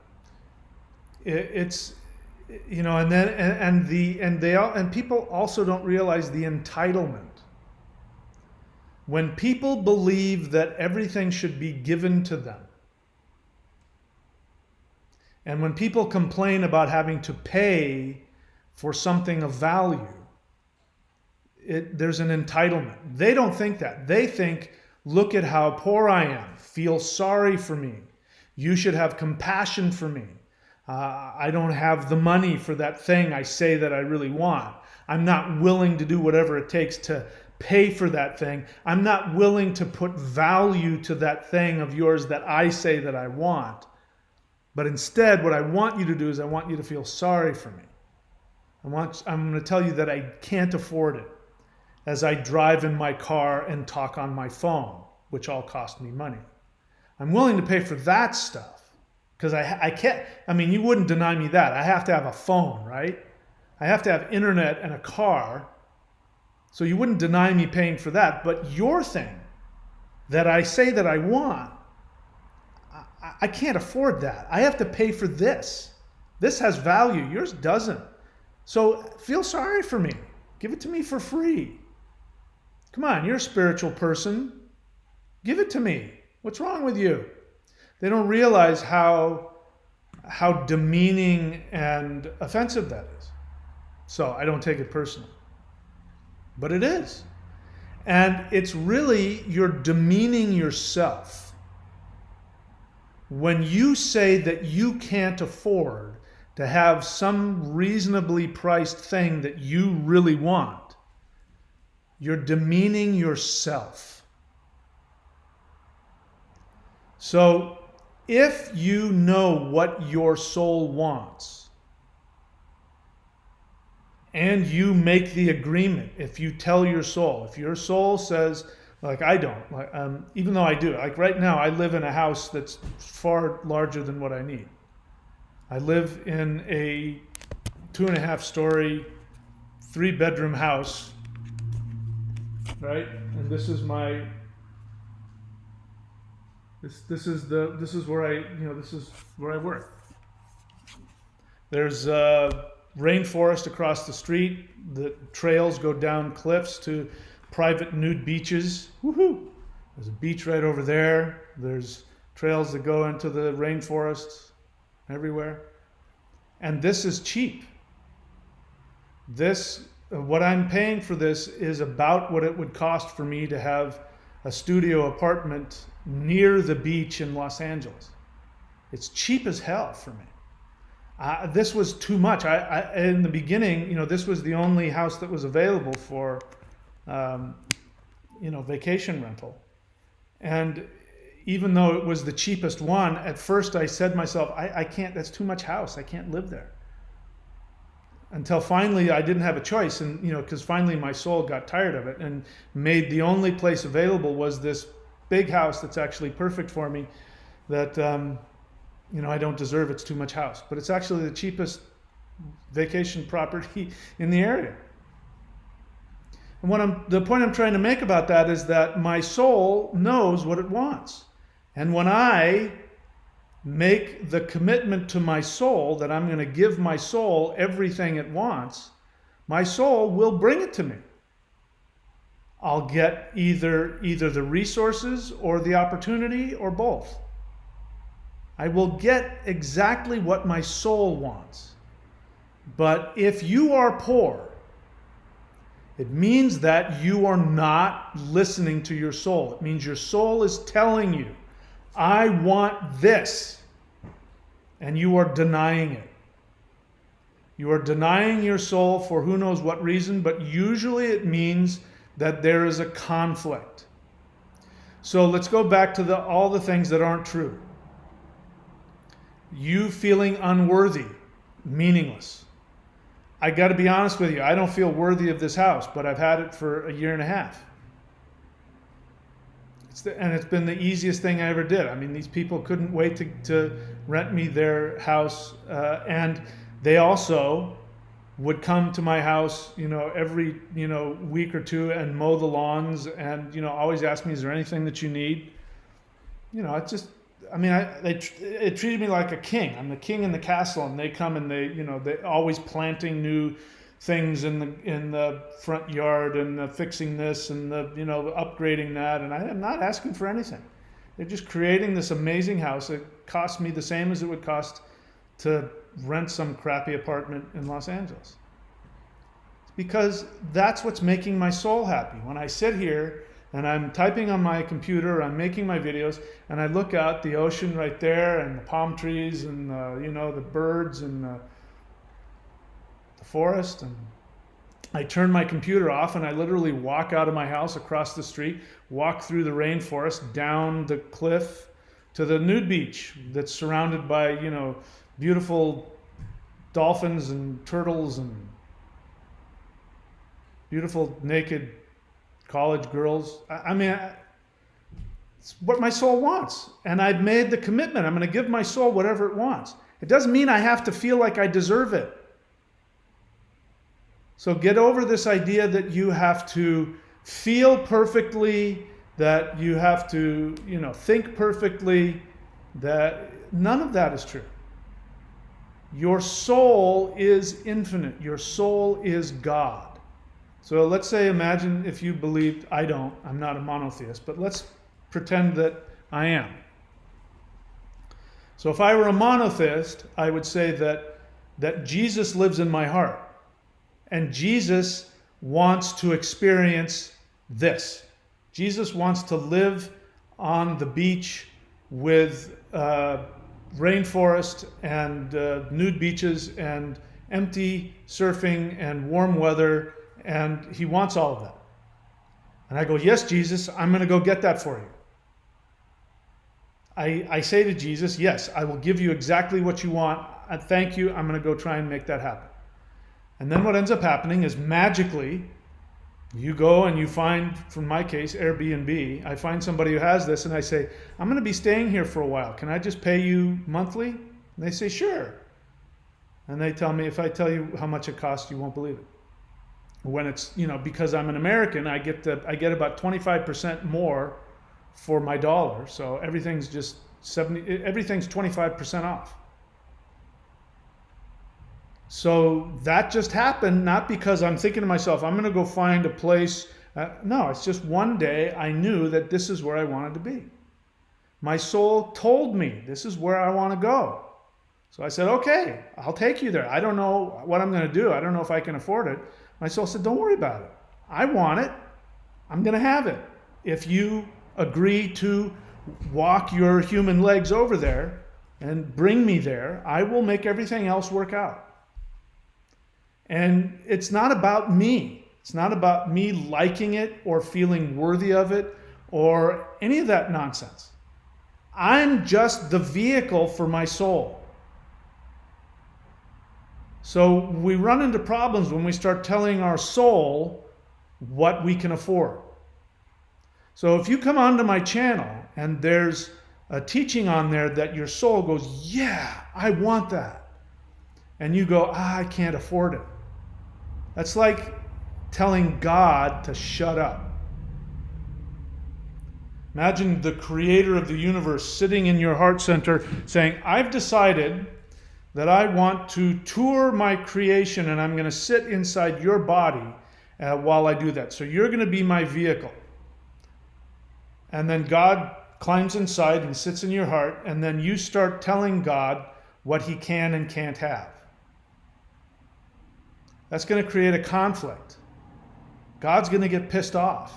And people also don't realize the entitlement. When people believe that everything should be given to them, and when people complain about having to pay for something of value, there's an entitlement. They don't think that. They think, look at how poor I am. Feel sorry for me. You should have compassion for me. I don't have the money for that thing I say that I really want. I'm not willing to do whatever it takes to pay for that thing. I'm not willing to put value to that thing of yours that I say that I want. But instead, what I want you to do is I want you to feel sorry for me. I'm going to tell you that I can't afford it as I drive in my car and talk on my phone, which all cost me money. I'm willing to pay for that stuff because I can't, you wouldn't deny me that. I have to have a phone, right? I have to have internet and a car. So you wouldn't deny me paying for that. But your thing that I say that I want, I can't afford that. I have to pay for this. This has value. Yours doesn't. So feel sorry for me. Give it to me for free. Come on, you're a spiritual person. Give it to me. What's wrong with you? They don't realize how demeaning and offensive that is. So I don't take it personally. But it is. And it's really, you're demeaning yourself. When you say that you can't afford to have some reasonably priced thing that you really want, you're demeaning yourself. So if you know what your soul wants, and you make the agreement, if you tell your soul, if your soul says, like I don't, like, even though I do, like right now I live in a house that's far larger than what I need. I live in a 2.5 story, 3-bedroom house, right? And this is my, this is where I work. There's rainforest across the street. The trails go down cliffs to private nude beaches. Woohoo! There's a beach right over there. There's trails that go into the rainforest everywhere. And this is cheap. What I'm paying for this is about what it would cost for me to have a studio apartment near the beach in Los Angeles. It's cheap as hell for me. This was too much. In the beginning, this was the only house that was available for, vacation rental. And even though it was the cheapest one, at first I said to myself, I can't, that's too much house. I can't live there. Until finally I didn't have a choice. And, because finally my soul got tired of it and made the only place available was this big house that's actually perfect for me that, I don't deserve. It's too much house, but it's actually the cheapest vacation property in the area. And the point I'm trying to make about that is that my soul knows what it wants. And when I make the commitment to my soul that I'm going to give my soul everything it wants, my soul will bring it to me. I'll get either the resources or the opportunity or both. I will get exactly what my soul wants. But if you are poor, it means that you are not listening to your soul. It means your soul is telling you, I want this, and you are denying it. You are denying your soul for who knows what reason, but usually it means that there is a conflict. So let's go back to all the things that aren't true. You feeling unworthy, meaningless. I got to be honest with you, I don't feel worthy of this house, but I've had it for 1.5 years. And it's been the easiest thing I ever did. I mean, these people couldn't wait to rent me their house, and they also would come to my house, every week or two and mow the lawns, and always ask me, "Is there anything that you need?" It's just. They treated me like a king. I'm the king in the castle, and they come and they always planting new things in the front yard and fixing this and upgrading that. And I'm not asking for anything. They're just creating this amazing house. It costs me the same as it would cost to rent some crappy apartment in Los Angeles. It's because that's what's making my soul happy. When I sit here and I'm typing on my computer, I'm making my videos, and I look out the ocean right there, and the palm trees, and the birds, and the forest, and I turn my computer off, and I literally walk out of my house across the street, walk through the rainforest, down the cliff to the nude beach that's surrounded by beautiful dolphins and turtles and beautiful naked college girls. It's what my soul wants. And I've made the commitment. I'm going to give my soul whatever it wants. It doesn't mean I have to feel like I deserve it. So get over this idea that you have to feel perfectly, that you have to, think perfectly, that none of that is true. Your soul is infinite. Your soul is God. So let's say, imagine if you believed, I'm not a monotheist, but let's pretend that I am. So if I were a monotheist, I would say that Jesus lives in my heart. And Jesus wants to experience this. Jesus wants to live on the beach with rainforest and nude beaches and empty surfing and warm weather, and he wants all of that. And I go, yes, Jesus, I'm going to go get that for you. I say to Jesus, yes, I will give you exactly what you want. Thank you. I'm going to go try and make that happen. And then what ends up happening is magically, you go and you find, from my case, Airbnb. I find somebody who has this and I say, I'm going to be staying here for a while. Can I just pay you monthly? And they say, sure. And they tell me, if I tell you how much it costs, you won't believe it. When it's, because I'm an American, I get about 25% more for my dollar. So everything's just everything's 25% off. So that just happened, not because I'm thinking to myself, I'm going to go find a place. No, it's just one day I knew that this is where I wanted to be. My soul told me this is where I want to go. So I said, okay, I'll take you there. I don't know what I'm going to do. I don't know if I can afford it. My soul said, don't worry about it. I want it. I'm going to have it. If you agree to walk your human legs over there and bring me there, I will make everything else work out. And it's not about me. It's not about me liking it or feeling worthy of it or any of that nonsense. I'm just the vehicle for my soul. So we run into problems when we start telling our soul what we can afford. So if you come onto my channel and there's a teaching on there that your soul goes, yeah, I want that. And you go, I can't afford it. That's like telling God to shut up. Imagine the creator of the universe sitting in your heart center saying, I've decided that I want to tour my creation and I'm going to sit inside your body while I do that. So you're going to be my vehicle. And then God climbs inside and sits in your heart, and then you start telling God what he can and can't have. That's going to create a conflict. God's going to get pissed off.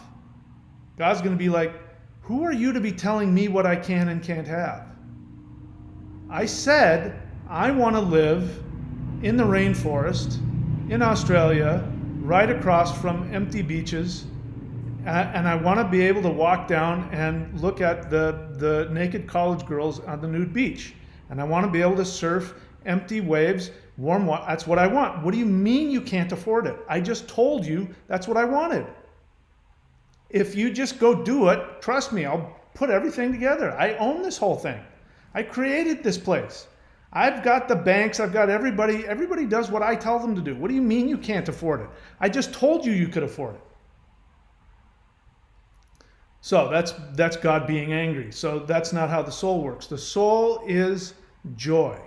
God's going to be like, who are you to be telling me what I can and can't have? I said I want to live in the rainforest in Australia, right across from empty beaches, and I want to be able to walk down and look at the naked college girls on the nude beach. And I want to be able to surf empty waves, warm water. That's what I want. What do you mean you can't afford it? I just told you that's what I wanted. If you just go do it, trust me, I'll put everything together. I own this whole thing. I created this place. I've got the banks, I've got everybody. Everybody does what I tell them to do. What do you mean you can't afford it? I just told you you could afford it. So that's God being angry. So that's not how the soul works. The soul is joy.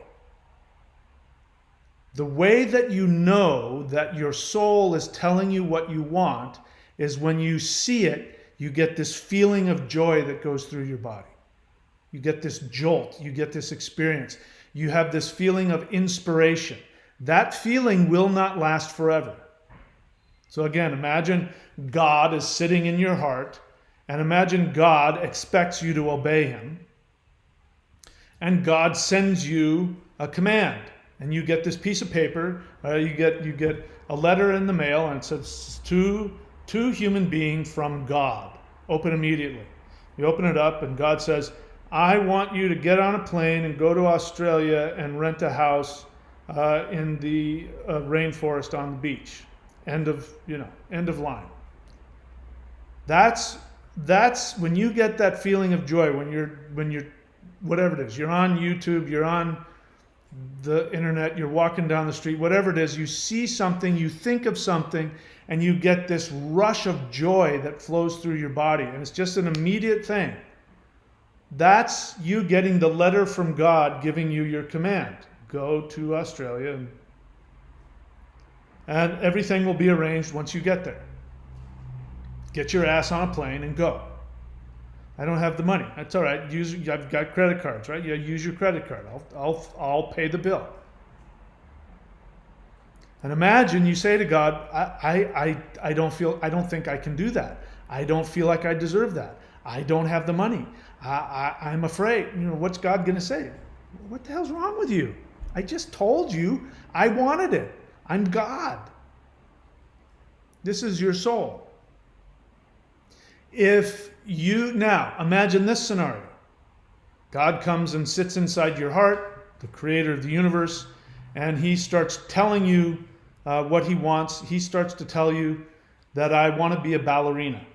The way that you know that your soul is telling you what you want is when you see it, you get this feeling of joy that goes through your body. You get this jolt, you get this experience. You have this feeling of inspiration. That feeling will not last forever. So again, imagine God is sitting in your heart, and imagine God expects you to obey him. And God sends you a command. And you get this piece of paper, you get a letter in the mail, and it says to human being from God. Open immediately. You open it up, and God says, I want you to get on a plane and go to Australia and rent a house in the rainforest on the beach. End of line. That's when you get that feeling of joy, when you're whatever it is, you're on YouTube, you're on the internet, you're walking down the street, whatever it is, you see something, you think of something, and you get this rush of joy that flows through your body, and it's just an immediate thing. That's you getting the letter from God giving you your command. Go to Australia, and everything will be arranged once you get there. Get your ass on a plane and go. I don't have the money. That's all right. I've got credit cards, right? You use your credit card. I'll pay the bill. And imagine you say to God, I don't think I can do that. I don't feel like I deserve that. I don't have the money. I'm afraid. What's God going to say? What the hell's wrong with you? I just told you I wanted it. I'm God. This is your soul. Now imagine this scenario. God comes and sits inside your heart, the creator of the universe, and he starts telling you what he wants. He starts to tell you that I want to be a ballerina.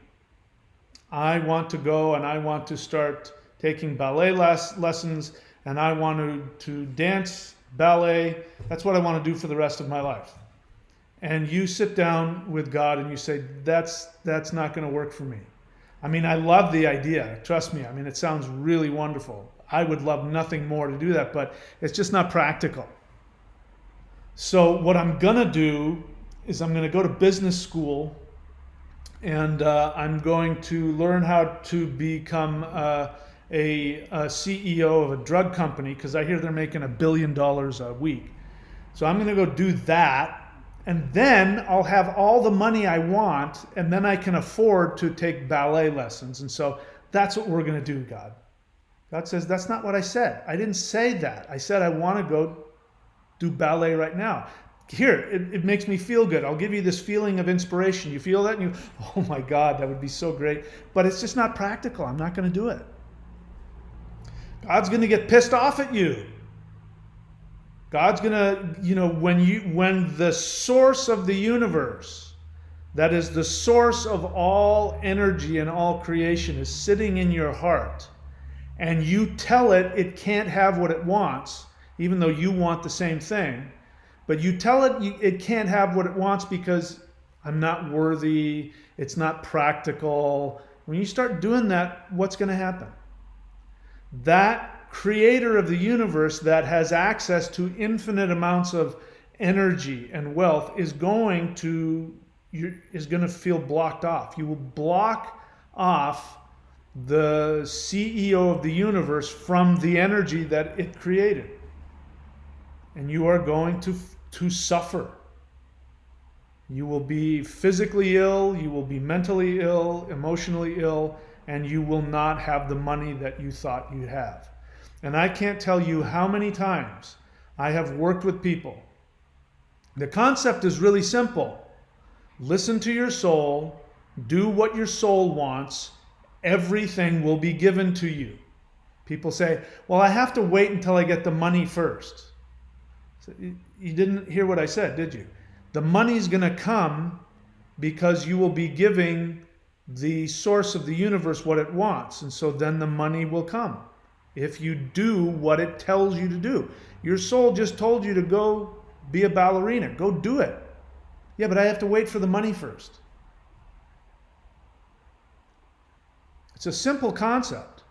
I want to go and I want to start taking ballet lessons, and I want to dance ballet. That's what I want to do for the rest of my life. And you sit down with God and you say, that's not going to work for me. I love the idea. Trust me. It sounds really wonderful. I would love nothing more to do that, but it's just not practical. So what I'm going to do is I'm going to go to business school, and I'm going to learn how to become a CEO of a drug company, because I hear they're making $1 billion a week. So I'm going to go do that. And then I'll have all the money I want, and then I can afford to take ballet lessons. And so that's what we're going to do, God. God says, that's not what I said. I didn't say that. I said I want to go do ballet right now. Here, it makes me feel good. I'll give you this feeling of inspiration. You feel that? And oh my God, that would be so great. But it's just not practical. I'm not going to do it. God's going to get pissed off at you. God's gonna, when the source of the universe, that is the source of all energy and all creation, is sitting in your heart, and you tell it can't have what it wants, even though you want the same thing, but you tell it can't have what it wants because I'm not worthy, it's not practical. When you start doing that, what's going to happen? That creator of the universe that has access to infinite amounts of energy and wealth is going to feel blocked off. You will block off the CEO of the universe from the energy that it created. And you are going to suffer. You will be physically ill, you will be mentally ill, emotionally ill, and you will not have the money that you thought you'd have. And I can't tell you how many times I have worked with people. The concept is really simple. Listen to your soul, do what your soul wants, everything will be given to you. People say, well, I have to wait until I get the money first. So you didn't hear what I said, did you? The money's going to come because you will be giving the source of the universe what it wants. And so then the money will come. If you do what it tells you to do. Your soul just told you to go be a ballerina. Go do it. Yeah, but I have to wait for the money first. It's a simple concept.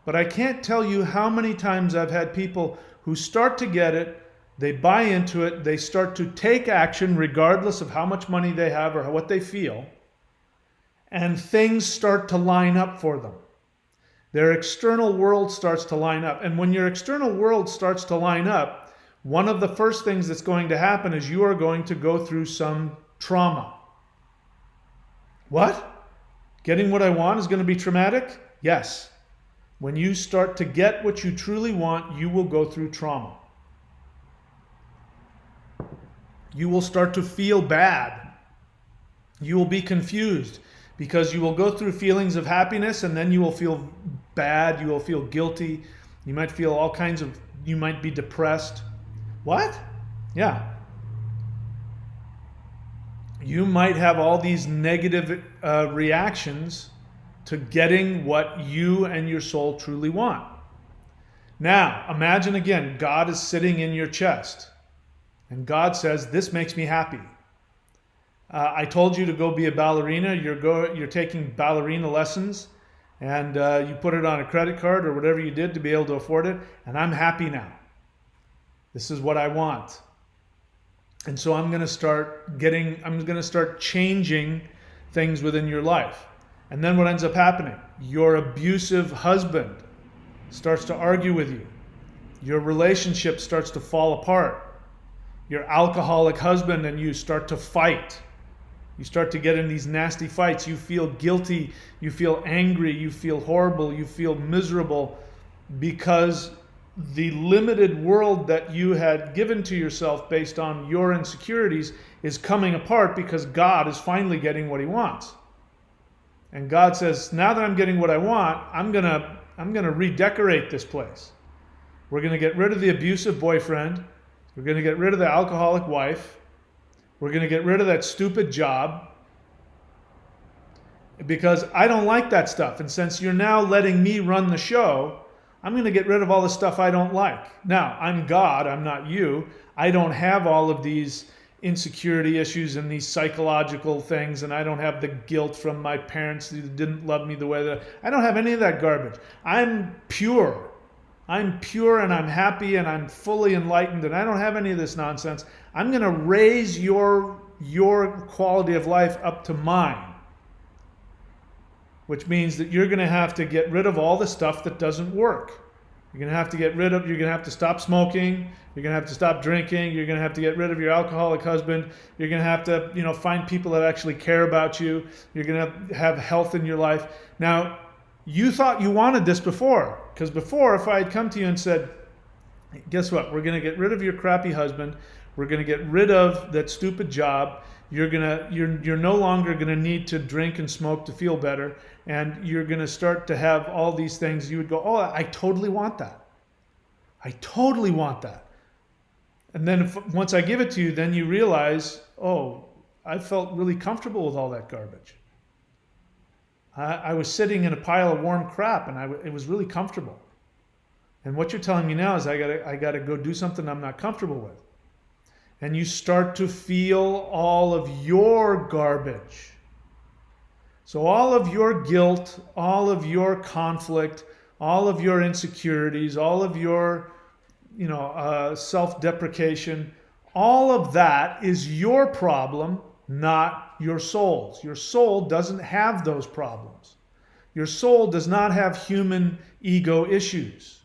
But I can't tell you how many times I've had people who start to get it, they buy into it, they start to take action regardless of how much money they have or what they feel, and things start to line up for them. Their external world starts to line up. And when your external world starts to line up, one of the first things that's going to happen is you are going to go through some trauma. What? Getting what I want is going to be traumatic? Yes. When you start to get what you truly want, you will go through trauma. You will start to feel bad. You will be confused. Because you will go through feelings of happiness, and then you will feel bad, you will feel guilty, you might feel all kinds of, you might be depressed. What? Yeah. You might have all these negative reactions to getting what you and your soul truly want. Now, imagine again, God is sitting in your chest, and God says, this makes me happy. I told you to go be a ballerina. You're taking ballerina lessons, and you put it on a credit card or whatever you did to be able to afford it, and I'm happy now. This is what I want. And so I'm going to start changing things within your life. And then what ends up happening? Your abusive husband starts to argue with you. Your relationship starts to fall apart. your alcoholic husband and you start to fight. You start to get in these nasty fights. You feel guilty. You feel angry. You feel horrible. You feel miserable because the limited world that you had given to yourself based on your insecurities is coming apart because God is finally getting what he wants. And God says, now that I'm getting what I want, I'm gonna redecorate this place. We're gonna get rid of the abusive boyfriend. We're gonna get rid of the alcoholic wife. We're gonna get rid of that stupid job because I don't like that stuff. And since you're now letting me run the show, I'm going to get rid of all the stuff I don't like. Now, I'm God, I'm not you. I don't have all of these insecurity issues and these psychological things, and I don't have the guilt from my parents who didn't love me the way that I don't have any of that garbage. I'm pure. I'm pure and I'm happy and I'm fully enlightened and I don't have any of this nonsense. I'm going to raise your quality of life up to mine. Which means that you're going to have to get rid of all the stuff that doesn't work. You're going to have to you're going to have to stop smoking. You're going to have to stop drinking. You're going to have to get rid of your alcoholic husband. You're going to have to, find people that actually care about you. You're going to have health in your life. Now, you thought you wanted this before. Because before, if I had come to you and said, guess what? We're going to get rid of your crappy husband. We're going to get rid of that stupid job. You're no longer going to need to drink and smoke to feel better, and you're going to start to have all these things. You would go, oh, I totally want that. I totally want that. And then once I give it to you, then you realize, oh, I felt really comfortable with all that garbage. I was sitting in a pile of warm crap, and it was really comfortable. And what you're telling me now is I gotta go do something I'm not comfortable with. And you start to feel all of your garbage. So all of your guilt, all of your conflict, all of your insecurities, all of your, self-deprecation, all of that is your problem, not your soul's. Your soul doesn't have those problems. Your soul does not have human ego issues.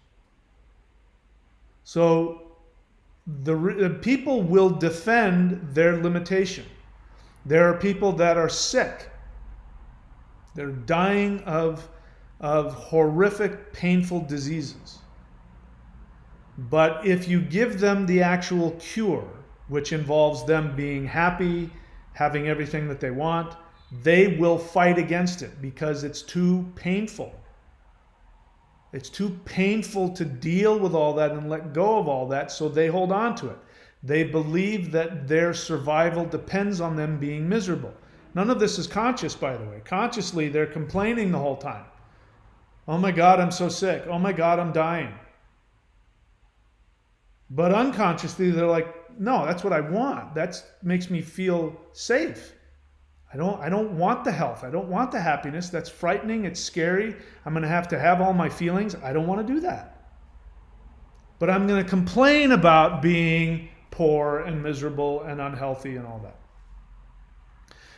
So the people will defend their limitation. There are people that are sick. They're dying of horrific, painful diseases. But if you give them the actual cure, which involves them being happy, having everything that they want, they will fight against it because it's too painful. It's too painful to deal with all that and let go of all that, so they hold on to it. They believe that their survival depends on them being miserable. None of this is conscious, by the way. Consciously, they're complaining the whole time. Oh my God, I'm so sick. Oh my God, I'm dying. But unconsciously, they're like, no, that's what I want. That makes me feel safe. I don't want the health. I don't want the happiness. That's frightening. It's scary. I'm going to have all my feelings. I don't want to do that. But I'm going to complain about being poor and miserable and unhealthy and all that.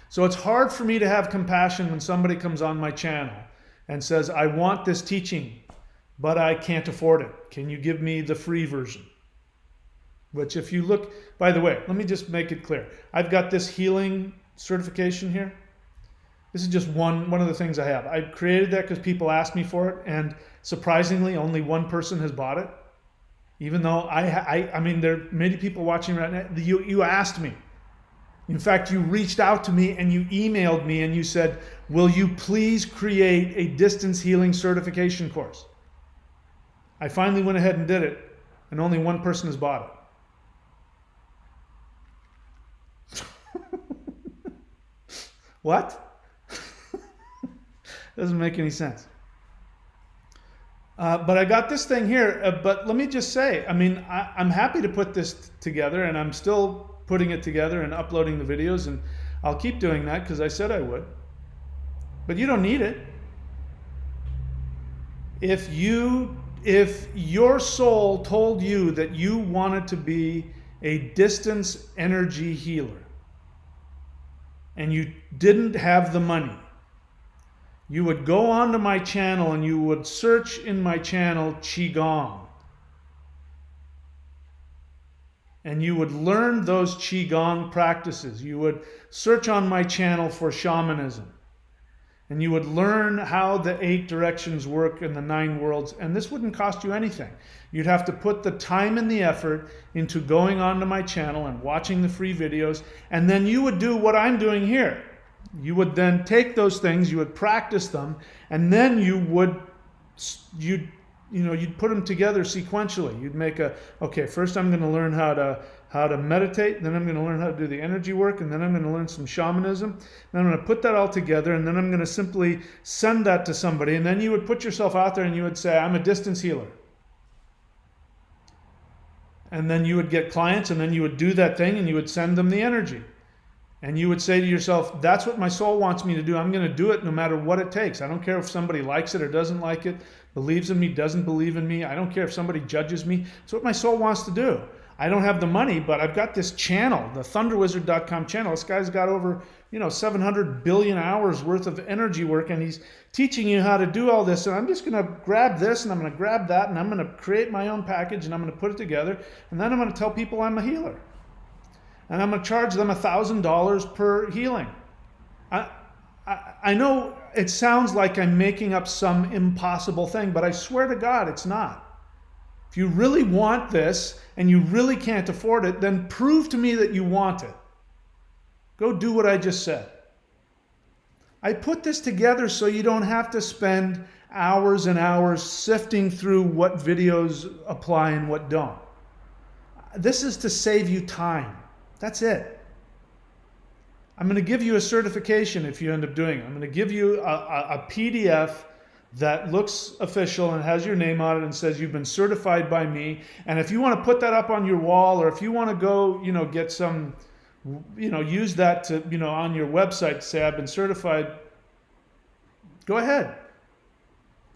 So it's hard for me to have compassion when somebody comes on my channel and says, I want this teaching, but I can't afford it. Can you give me the free version? Which if you look, by the way, let me just make it clear. I've got this healing certification here. This is just one of the things I have. I created that because people asked me for it, and surprisingly, only one person has bought it. Even though I mean, there are many people watching right now. You asked me. In fact, you reached out to me and you emailed me and you said, will you please create a distance healing certification course? I finally went ahead and did it, and only one person has bought it. What? Doesn't make any sense. But I got this thing here. But let me just say, I mean, I'm happy to put this together, and I'm still putting it together and uploading the videos, and I'll keep doing that because I said I would. But you don't need it. If your soul told you that you wanted to be a distance energy healer, and you didn't have the money, you would go onto my channel and you would search in my channel Qigong. and you would learn those Qigong practices. You would search on my channel for shamanism, and you would learn how the 8 directions work in the 9 worlds, and this wouldn't cost you anything. You'd have to put the time and the effort into going onto my channel and watching the free videos, and then you would do what I'm doing here. You would then take those things, you would practice them, and then you'd put them together sequentially. You'd make okay, first I'm going to learn how to meditate, then I'm going to learn how to do the energy work, and then I'm going to learn some shamanism. Then I'm going to put that all together, and then I'm going to simply send that to somebody, and then you would put yourself out there and you would say, I'm a distance healer. And then you would get clients, and then you would do that thing, and you would send them the energy. And you would say to yourself, that's what my soul wants me to do. I'm going to do it no matter what it takes. I don't care if somebody likes it or doesn't like it, believes in me, doesn't believe in me. I don't care if somebody judges me. It's what my soul wants to do. I don't have the money, but I've got this channel, the thunderwizard.com channel. This guy's got over 700 billion hours worth of energy work, and he's teaching you how to do all this. And I'm just going to grab this, and I'm going to grab that, and I'm going to create my own package, and I'm going to put it together, and then I'm going to tell people I'm a healer. And I'm going to charge them $1,000 per healing. I know it sounds like I'm making up some impossible thing, but I swear to God, it's not. If you really want this and you really can't afford it, then prove to me that you want it. Go do what I just said. I put this together so you don't have to spend hours and hours sifting through what videos apply and what don't. This is to save you time. That's it. I'm going to give you a certification if you end up doing it. I'm going to give you a PDF that looks official and has your name on it and says you've been certified by me. And if you want to put that up on your wall, or if you want to go, get some, use that to, on your website to say I've been certified, go ahead.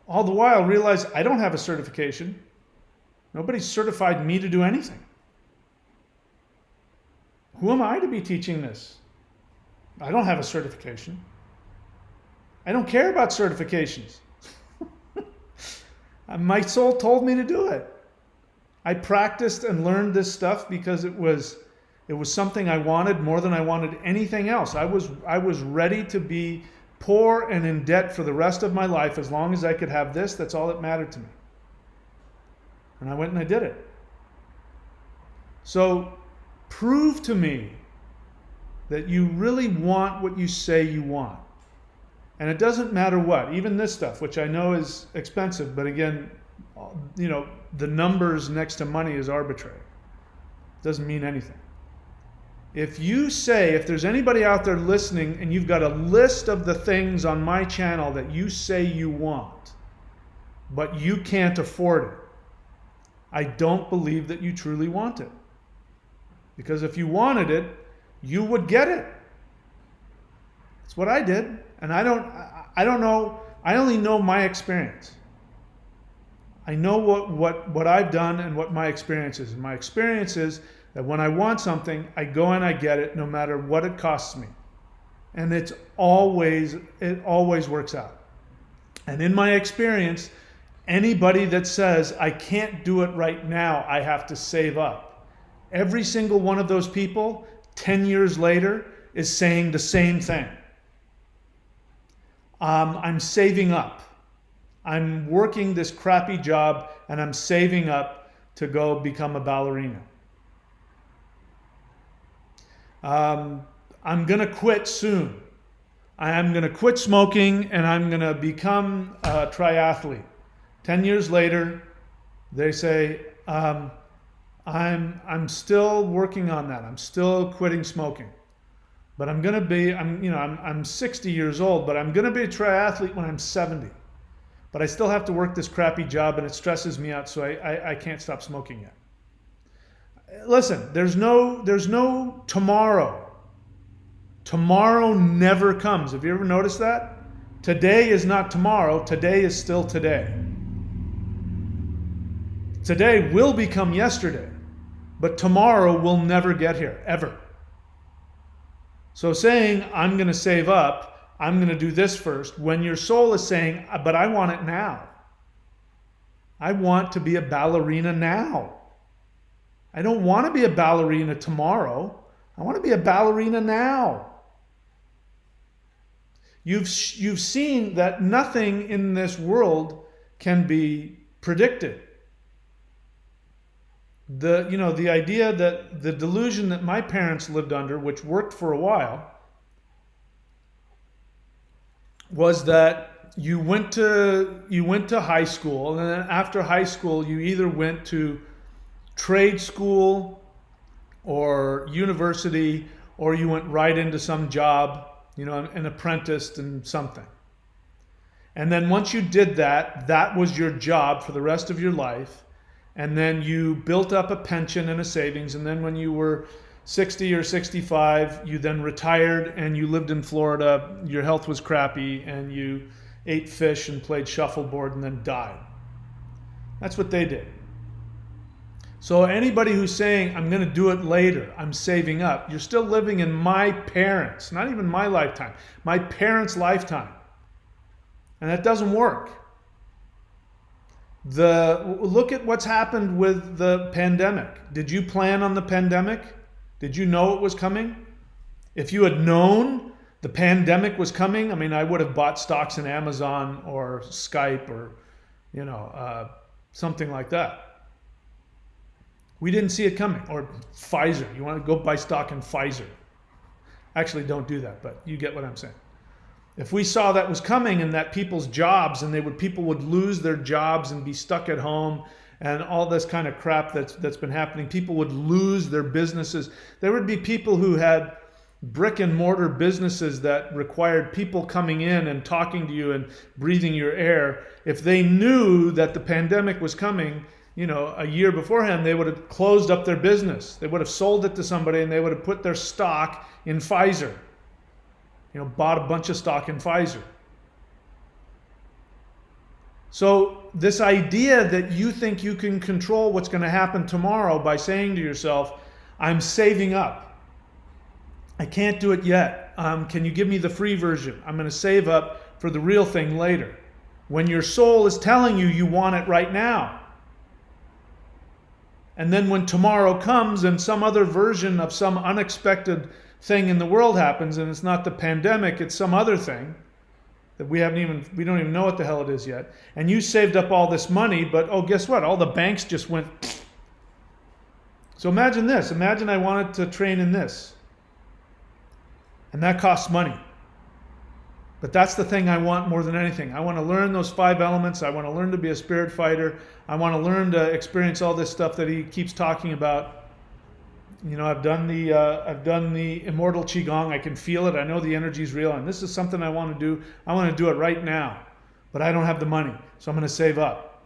All the while realize I don't have a certification. Nobody's certified me to do anything. Who am I to be teaching this? I don't have a certification. I don't care about certifications. My soul told me to do it. I practiced and learned this stuff because it was something I wanted more than I wanted anything else. I was ready to be poor and in debt for the rest of my life as long as I could have this. That's all that mattered to me. And I went and I did it. So prove to me that you really want what you say you want. And it doesn't matter what, even this stuff, which I know is expensive, but again, the numbers next to money is arbitrary. It doesn't mean anything. If there's anybody out there listening and you've got a list of the things on my channel that you say you want, but you can't afford it, I don't believe that you truly want it. Because if you wanted it, you would get it. That's what I did. And I don't know, I only know my experience. I know what I've done and what my experience is. And my experience is that when I want something, I go and I get it no matter what it costs me. And it always works out. And in my experience, anybody that says, I can't do it right now, I have to save up, every single one of those people, 10 years later, is saying the same thing. I'm saving up. I'm working this crappy job and I'm saving up to go become a ballerina. I'm going to quit soon. I'm going to quit smoking and I'm going to become a triathlete. 10 years later, they say, I'm still working on that. I'm still quitting smoking. But I'm 60 years old, but I'm going to be a triathlete when I'm 70. But I still have to work this crappy job and it stresses me out, so I can't stop smoking yet. Listen, there's no tomorrow. Tomorrow never comes. Have you ever noticed that? Today is not tomorrow. Today is still today. Today will become yesterday, but tomorrow will never get here, ever. So saying, I'm going to save up, I'm going to do this first, when your soul is saying, but I want it now. I want to be a ballerina now. I don't want to be a ballerina tomorrow. I want to be a ballerina now. You've seen that nothing in this world can be predicted. The idea that the delusion that my parents lived under, which worked for a while, was that you went to high school, and then after high school you either went to trade school or university, or you went right into some job, an apprentice in something. And then once you did that, that was your job for the rest of your life. And then you built up a pension and a savings. And then when you were 60 or 65, you then retired and you lived in Florida. Your health was crappy and you ate fish and played shuffleboard and then died. That's what they did. So anybody who's saying, I'm going to do it later, I'm saving up, you're still living in my parents', not even my lifetime, my parents' lifetime. And that doesn't work. Look at what's happened with the pandemic. Did you plan on the pandemic? Did you know it was coming? If you had known the pandemic was coming, I would have bought stocks in Amazon or Skype or, something like that. We didn't see it coming. Or Pfizer. You want to go buy stock in Pfizer. Actually, don't do that, but you get what I'm saying. If we saw that was coming and that people's jobs, and people would lose their jobs and be stuck at home and all this kind of crap that's been happening, people would lose their businesses. There would be people who had brick and mortar businesses that required people coming in and talking to you and breathing your air. If they knew that the pandemic was coming, a year beforehand, they would have closed up their business. They would have sold it to somebody and they would have put their stock in Pfizer. Bought a bunch of stock in Pfizer. So this idea that you think you can control what's going to happen tomorrow by saying to yourself, I'm saving up. I can't do it yet. Can you give me the free version? I'm going to save up for the real thing later. When your soul is telling you want it right now. And then when tomorrow comes and some other version of some unexpected thing in the world happens, and it's not the pandemic, it's some other thing that we don't even know what the hell it is yet, and you saved up all this money, but guess what? All the banks just went. So imagine this. Imagine I wanted to train in this, and that costs money. But that's the thing I want more than anything. I want to learn those 5 elements. I want to learn to be a spirit fighter. I want to learn to experience all this stuff that he keeps talking about. I've done the immortal qigong. I can feel it. I know the energy is real, and this is something I want to do. I want to do it right now, but I don't have the money, so I'm going to save up.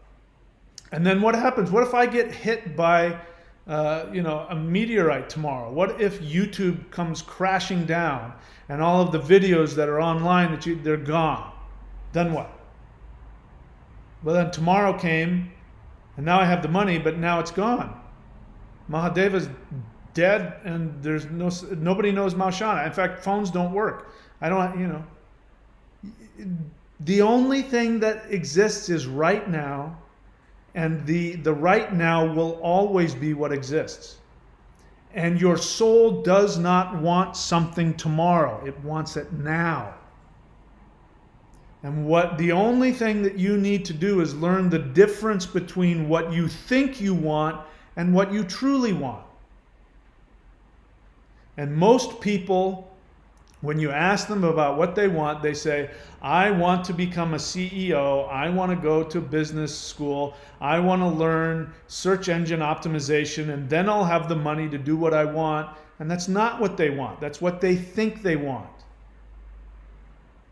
And then what happens? What if I get hit by, a meteorite tomorrow? What if YouTube comes crashing down and all of the videos that are online they're gone? Then what? Well, then tomorrow came, and now I have the money, but now it's gone. Mahadeva's dead, and there's nobody knows Maushana. In fact, phones don't work. The only thing that exists is right now, and the right now will always be what exists. And your soul does not want something tomorrow. It wants it now. And the only thing that you need to do is learn the difference between what you think you want and what you truly want. And most people, when you ask them about what they want, they say, I want to become a CEO, I want to go to business school, I want to learn search engine optimization, and then I'll have the money to do what I want. And that's not what they want. That's what they think they want.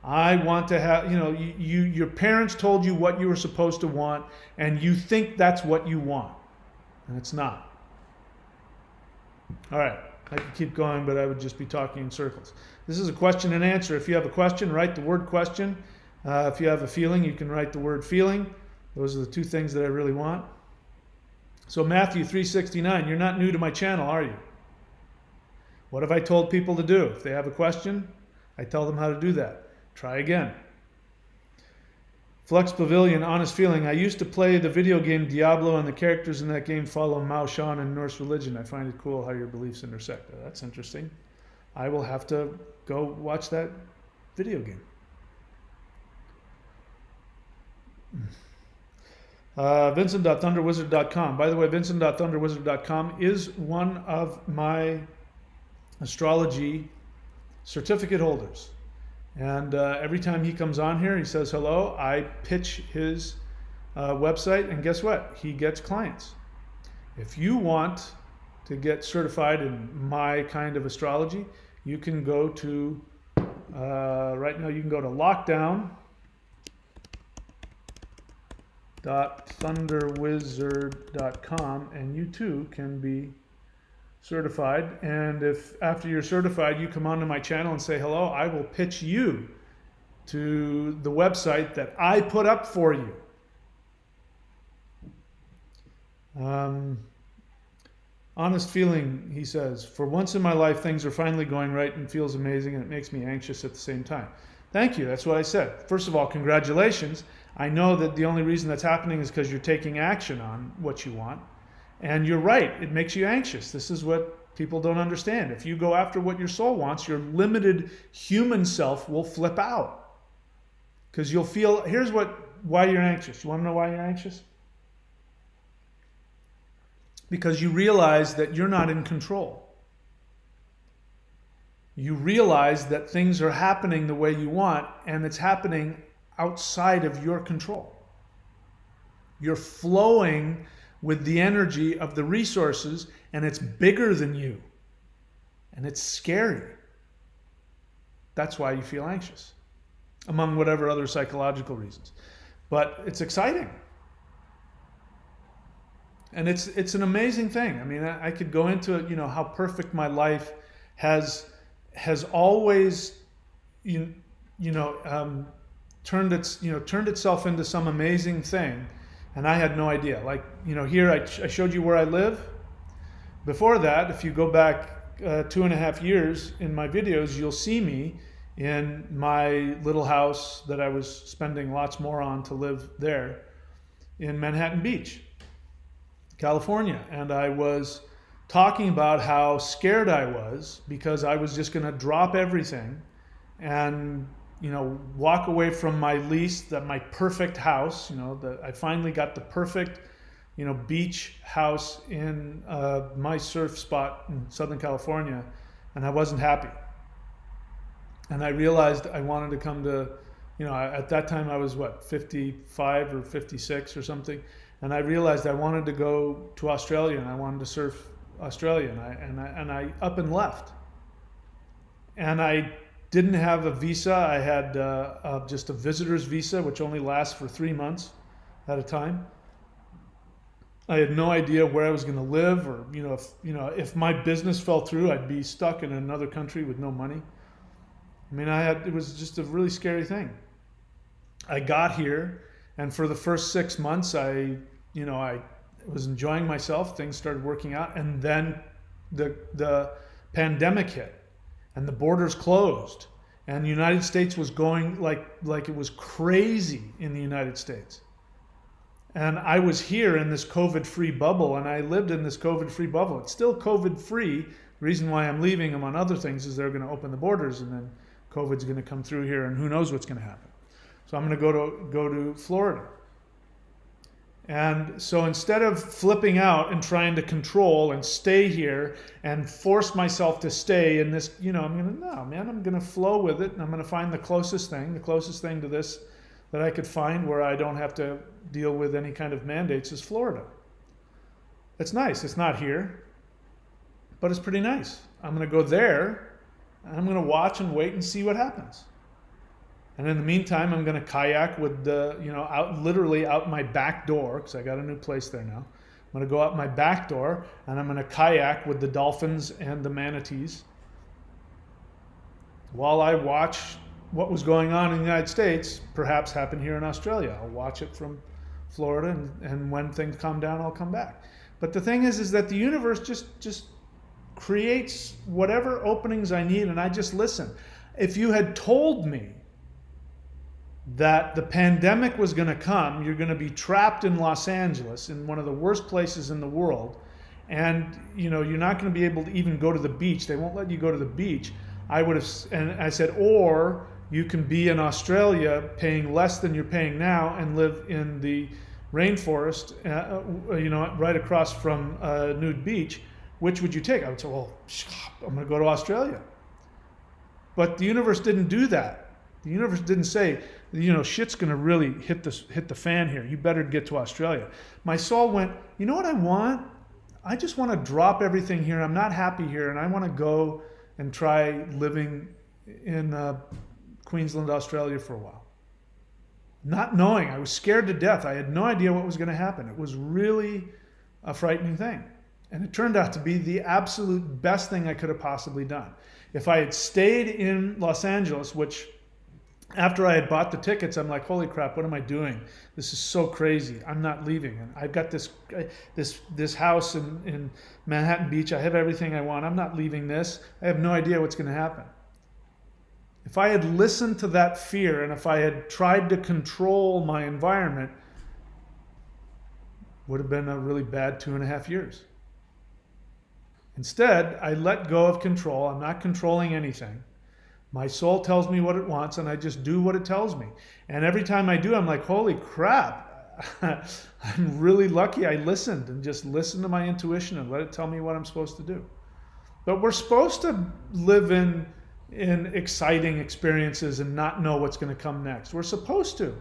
I want to have, your parents told you what you were supposed to want, and you think that's what you want. And it's not. All right. I could keep going, but I would just be talking in circles. This is a question and answer. If you have a question, write the word question. If you have a feeling, you can write the word feeling. Those are the 2 things that I really want. So Matthew 3:69, you're not new to my channel, are you? What have I told people to do? If they have a question, I tell them how to do that. Try again. Flux Pavilion, honest feeling. I used to play the video game Diablo, and the characters in that game follow Mao Shan and Norse religion. I find it cool how your beliefs intersect. That's interesting. I will have to go watch that video game. Vincent.thunderwizard.com. By the way, Vincent.thunderwizard.com is one of my astrology certificate holders. And every time he comes on here, he says hello. I pitch his website, and guess what? He gets clients. If you want to get certified in my kind of astrology, you can go to, right now you can go to lockdown.thunderwizard.com, and you too can be certified. And if after you're certified you come onto my channel and say hello, I will pitch you to the website that I put up for you. Honest feeling, he says, for once in my life things are finally going right and feels amazing, and it makes me anxious at the same time. Thank you. That's what I said. First of all, congratulations. I know that the only reason that's happening is because you're taking action on what you want. And you're right, it makes you anxious. This is what people don't understand. If you go after what your soul wants, your limited human self will flip out. Because you'll feel, here's why you're anxious. You want to know why you're anxious? Because you realize that you're not in control. You realize that things are happening the way you want, and it's happening outside of your control. You're flowing with the energy of the resources, and it's bigger than you. And it's scary. That's why you feel anxious, among whatever other psychological reasons. But it's exciting. And it's an amazing thing. I mean, I could go into it, how perfect my life has always, turned itself into some amazing thing. And I had no idea. Like, here I showed you where I live. Before that, if you go back 2.5 years in my videos, you'll see me in my little house that I was spending lots more on to live there in Manhattan Beach, California. And I was talking about how scared I was because I was just going to drop everything and walk away from my lease, that my perfect house, that I finally got the perfect, beach house in my surf spot in Southern California, and I wasn't happy. And I realized I wanted to come to, at that time I was 55 or 56 or something, and I realized I wanted to go to Australia and I wanted to surf Australia, and I up and left. And I didn't have a visa. I had just a visitor's visa, which only lasts for 3 months at a time. I had no idea where I was going to live, or if my business fell through, I'd be stuck in another country with no money. I mean, it was just a really scary thing. I got here, and for the first 6 months, I was enjoying myself. Things started working out, and then the pandemic hit. And the borders closed, and the United States was going like it was crazy in the United States. And I was here in this COVID-free bubble, and I lived in this COVID-free bubble. It's still COVID-free. The reason why I'm leaving, among other things, is they're going to open the borders, and then COVID's going to come through here, and who knows what's going to happen. So I'm going to go to Florida. And so instead of flipping out and trying to control and stay here and force myself to stay in this, I'm going to flow with it, and I'm going to find the closest thing to this that I could find where I don't have to deal with any kind of mandates is Florida. It's nice. It's not here, but it's pretty nice. I'm going to go there, and I'm going to watch and wait and see what happens. And in the meantime, I'm going to kayak with literally out my back door, because I got a new place there now. I'm going to go out my back door, and I'm going to kayak with the dolphins and the manatees while I watch what was going on in the United States perhaps happen here in Australia. I'll watch it from Florida, and when things calm down, I'll come back. But the thing is that the universe just creates whatever openings I need, and I just listen. If you had told me that the pandemic was going to come. You're going to be trapped in Los Angeles, in one of the worst places in the world, and you're not going to be able to even go to the beach. They won't let you go to the beach. And I said, or you can be in Australia paying less than you're paying now and live in the rainforest, right across from Nude Beach. Which would you take? I would say, well, I'm going to go to Australia. But the universe didn't do that. The universe didn't say, shit's going to really hit the fan here. You better get to Australia. My soul went, you know what I want? I just want to drop everything here. I'm not happy here, and I want to go and try living in Queensland, Australia for a while. Not knowing. I was scared to death. I had no idea what was going to happen. It was really a frightening thing. And it turned out to be the absolute best thing I could have possibly done. If I had stayed in Los Angeles, which after I had bought the tickets, I'm like, holy crap, what am I doing? This is so crazy. I'm not leaving. And I've got this house in Manhattan Beach. I have everything I want. I'm not leaving this. I have no idea what's going to happen. If I had listened to that fear, and if I had tried to control my environment, would have been a really bad 2.5 years. Instead, I let go of control. I'm not controlling anything. My soul tells me what it wants, and I just do what it tells me. And every time I do, I'm like, holy crap. I'm really lucky I listened and just listened to my intuition and let it tell me what I'm supposed to do. But we're supposed to live in exciting experiences and not know what's going to come next. We're supposed to.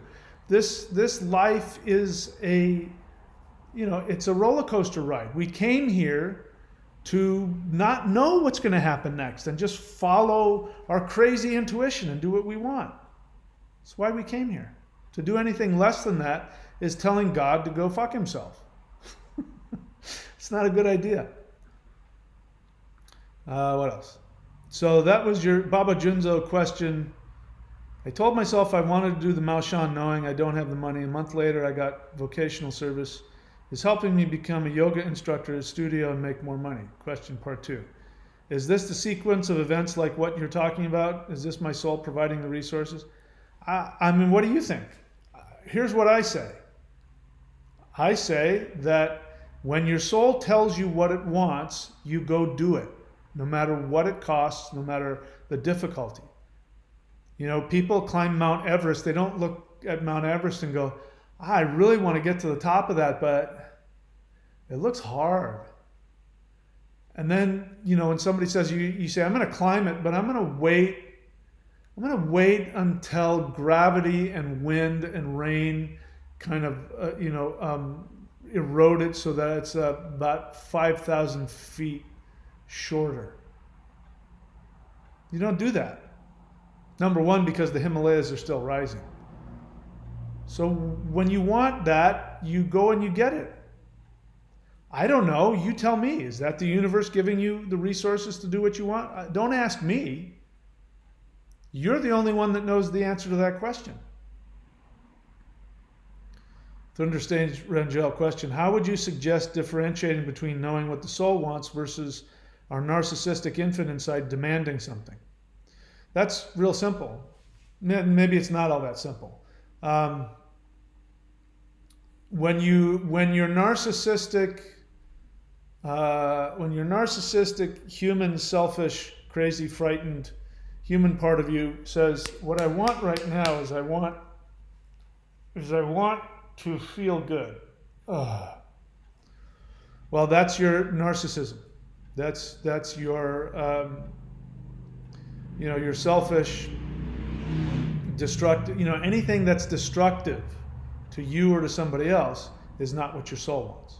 This life is it's a roller coaster ride. We came here to not know what's going to happen next and just follow our crazy intuition and do what we want. That's why we came here. To do anything less than that is telling God to go fuck himself. It's not a good idea. What else? So that was your Baba Junzo question. I told myself I wanted to do the Maoshan knowing I don't have the money. A month later, I got vocational service. Is helping me become a yoga instructor at a studio and make more money. Question part 2. Is this the sequence of events like what you're talking about? Is this my soul providing the resources? I mean, what do you think? Here's what I say. I say that when your soul tells you what it wants, you go do it, no matter what it costs, no matter the difficulty. People climb Mount Everest. They don't look at Mount Everest and go, I really want to get to the top of that, but it looks hard. And then, when somebody says, you say, I'm going to climb it, but I'm going to wait until gravity and wind and rain kind of, erode it so that it's about 5,000 feet shorter. You don't do that. Number one, because the Himalayas are still rising. So when you want that, you go and you get it. I don't know. You tell me. Is that the universe giving you the resources to do what you want? Don't ask me. You're the only one that knows the answer to that question. Thunderstage Rangel question. How would you suggest differentiating between knowing what the soul wants versus our narcissistic infant inside demanding something? That's real simple. Maybe it's not all that simple. When your narcissistic, human, selfish, crazy, frightened human part of you says, "What I want right now is I want to feel good." Well, that's your narcissism. That's your your selfish, destructive. Anything that's destructive to you or to somebody else is not what your soul wants.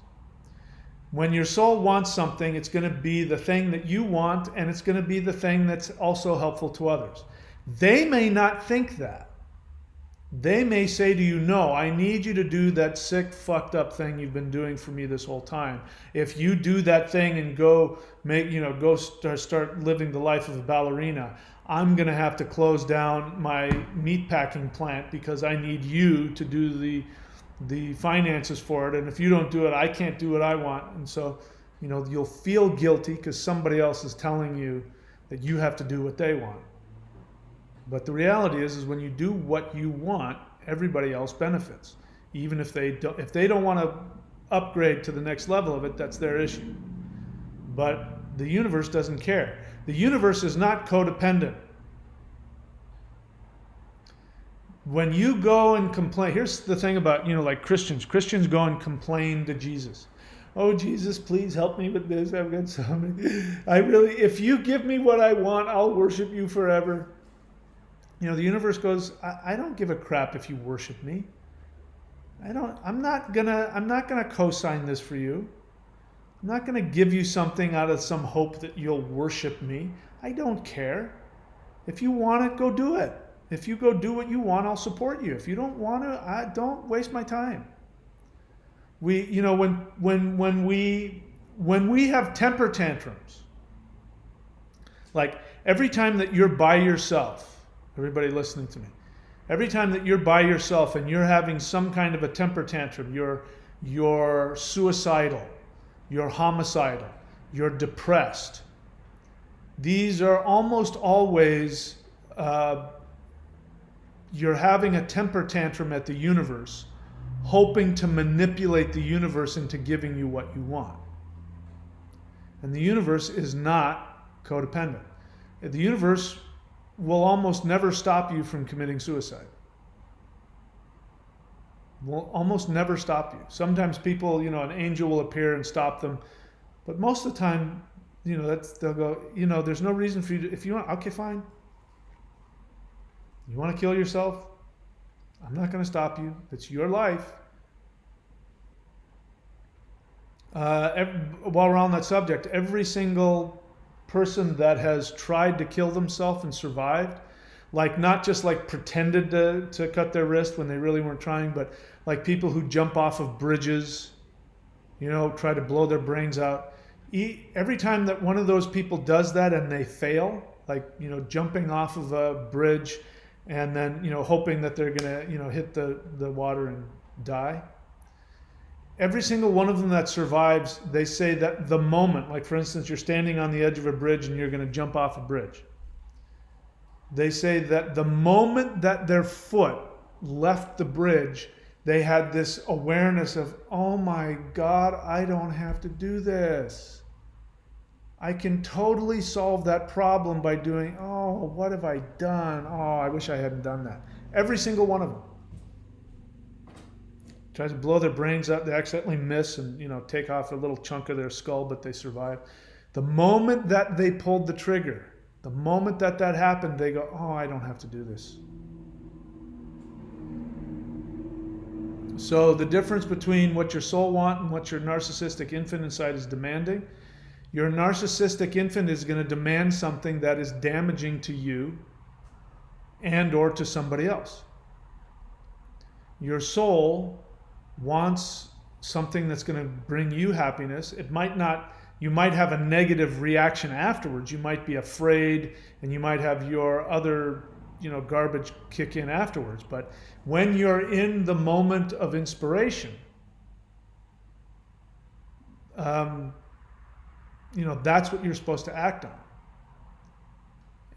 When your soul wants something, it's going to be the thing that you want, and it's going to be the thing that's also helpful to others. They may not think that. They may say to you, no, I need you to do that sick, fucked up thing you've been doing for me this whole time. If you do that thing and go start living the life of a ballerina, I'm going to have to close down my meatpacking plant because I need you to do the finances for it. And if you don't do it, I can't do what I want. And so, you'll feel guilty because somebody else is telling you that you have to do what they want. But the reality is when you do what you want, everybody else benefits. Even if they don't want to upgrade to the next level of it, that's their issue. But the universe doesn't care. The universe is not codependent. When you go and complain, here's the thing about, like Christians. Christians go and complain to Jesus. Oh, Jesus, please help me with this. I've got so many. If you give me what I want, I'll worship you forever. The universe goes, I don't give a crap if you worship me. I'm not gonna co-sign this for you. I'm not gonna give you something out of some hope that you'll worship me. I don't care. If you want it, go do it. If you go do what you want, I'll support you. If you don't want to, don't waste my time. When we have temper tantrums, like every time that you're by yourself, everybody listening to me, every time that you're by yourself and you're having some kind of a temper tantrum, you're suicidal, you're homicidal, you're depressed. These are almost always you're having a temper tantrum at the universe, hoping to manipulate the universe into giving you what you want. And the universe is not codependent. The universe will almost never stop you from committing suicide. Will almost never stop you. Sometimes people, an angel will appear and stop them, but most of the time, they'll go, there's no reason for you to, if you want, okay, fine. You want to kill yourself? I'm not going to stop you. It's your life. While we're on that subject, every single person that has tried to kill themselves and survived, like not just like pretended to cut their wrist when they really weren't trying, but like people who jump off of bridges, try to blow their brains out. Every time that one of those people does that and they fail, like, jumping off of a bridge and then, hoping that they're going to, hit the water and die. Every single one of them that survives, they say that the moment, like for instance, you're standing on the edge of a bridge and you're going to jump off a bridge. They say that the moment that their foot left the bridge, they had this awareness of, oh my God, I don't have to do this. I can totally solve that problem by doing, oh, what have I done? Oh, I wish I hadn't done that. Every single one of them. Tries to blow their brains out, they accidentally miss and, take off a little chunk of their skull, but they survive. The moment that they pulled the trigger, the moment that happened, they go, oh, I don't have to do this. So the difference between what your soul wants and what your narcissistic infant inside is demanding, your narcissistic infant is going to demand something that is damaging to you and or to somebody else. Your soul wants something that's going to bring you happiness. It might not, you might have a negative reaction afterwards. You might be afraid and you might have your other, garbage kick in afterwards. But when you're in the moment of inspiration, that's what you're supposed to act on.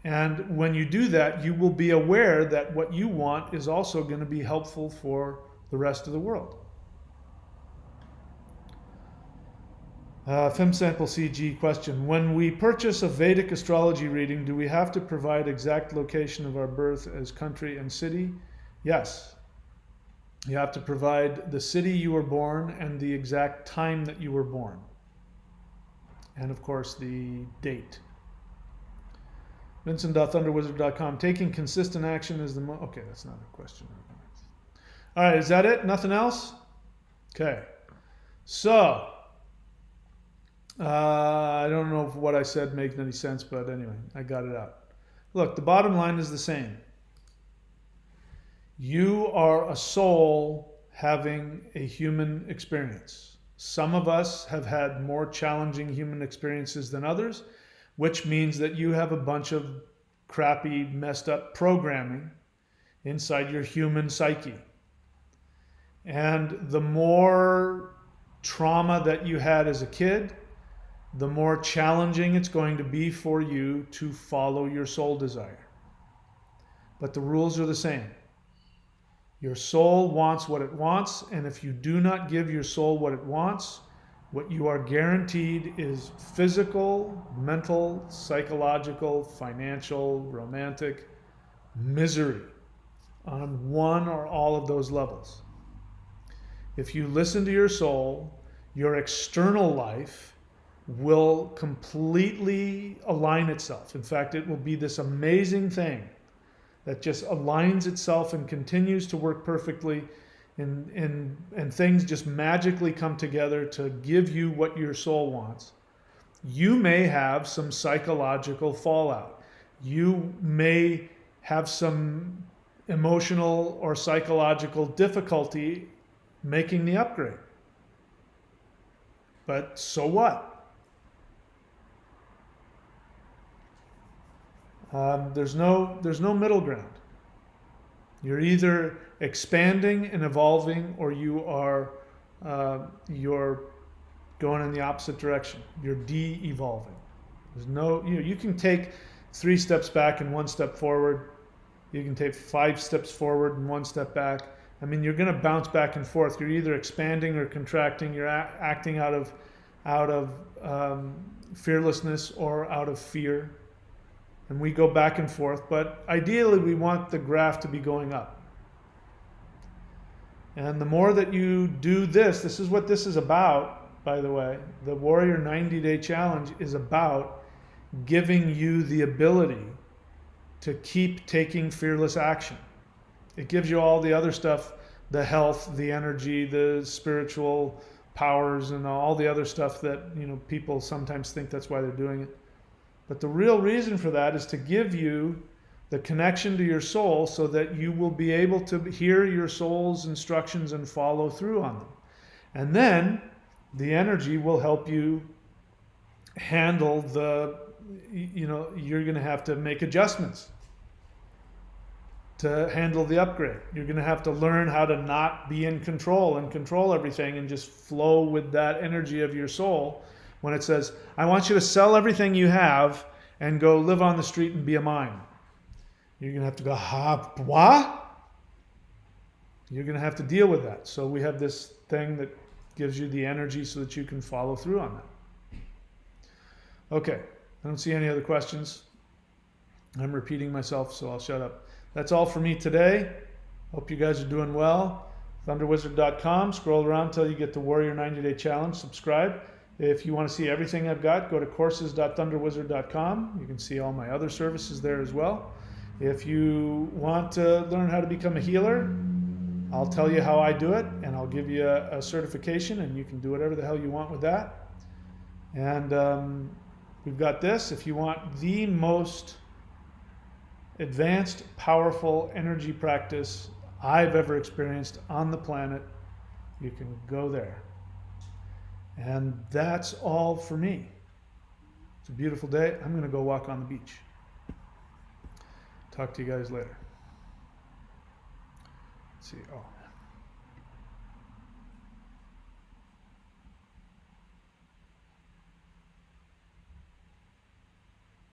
And when you do that, you will be aware that what you want is also going to be helpful for the rest of the world. FemSample CG question. When we purchase a Vedic astrology reading, do we have to provide exact location of our birth as country and city? Yes. You have to provide the city you were born and the exact time that you were born. And of course the date. Vincent.thunderwizard.com. Taking consistent action is the okay, that's not a question. All right, is that it? Nothing else? Okay. So, I don't know if what I said makes any sense, but anyway, I got it out. Look, the bottom line is the same. You are a soul having a human experience. Some of us have had more challenging human experiences than others, which means that you have a bunch of crappy, messed up programming inside your human psyche. And the more trauma that you had as a kid, the more challenging it's going to be for you to follow your soul desire. but the rules are the same. Your soul wants what it wants, and if you do not give your soul what it wants, what you are guaranteed is physical, mental, psychological, financial, romantic misery on one or all of those levels. If you listen to your soul, your external life will completely align itself. In fact, it will be this amazing thing that just aligns itself and continues to work perfectly, and things just magically come together to give you what your soul wants. You may have some psychological fallout. You may have some emotional or psychological difficulty making the upgrade. But so what? There's no middle ground. You're either expanding and evolving, or you're going in the opposite direction. You're de-evolving. There's no, you can take 3 steps back and 1 step forward. You can take 5 steps forward and 1 step back. I mean, you're going to bounce back and forth. You're either expanding or contracting. You're acting out of fearlessness or out of fear. And we go back and forth, but ideally we want the graph to be going up. And the more that you do this is what this is about, by the way. The Warrior 90-Day Challenge is about giving you the ability to keep taking fearless action. It gives you all the other stuff, the health, the energy, the spiritual powers, and all the other stuff that people sometimes think that's why they're doing it. But the real reason for that is to give you the connection to your soul so that you will be able to hear your soul's instructions and follow through on them. And then the energy will help you handle you're going to have to make adjustments to handle the upgrade. You're going to have to learn how to not be in control and control everything and just flow with that energy of your soul. When it says, I want you to sell everything you have and go live on the street and be a mime. You're going to have to go, what? You're going to have to deal with that. So we have this thing that gives you the energy so that you can follow through on that. Okay, I don't see any other questions. I'm repeating myself, so I'll shut up. That's all for me today. Hope you guys are doing well. ThunderWizard.com. Scroll around until you get the Warrior 90-Day Challenge. Subscribe. If you want to see everything I've got, go to courses.thunderwizard.com. You can see all my other services there as well. If you want to learn how to become a healer, I'll tell you how I do it, and I'll give you a certification, and you can do whatever the hell you want with that. And we've got this. If you want the most advanced, powerful energy practice I've ever experienced on the planet, you can go there. And that's all for me. It's a beautiful day. I'm going to go walk on the beach. Talk to you guys later. Let's see. Oh.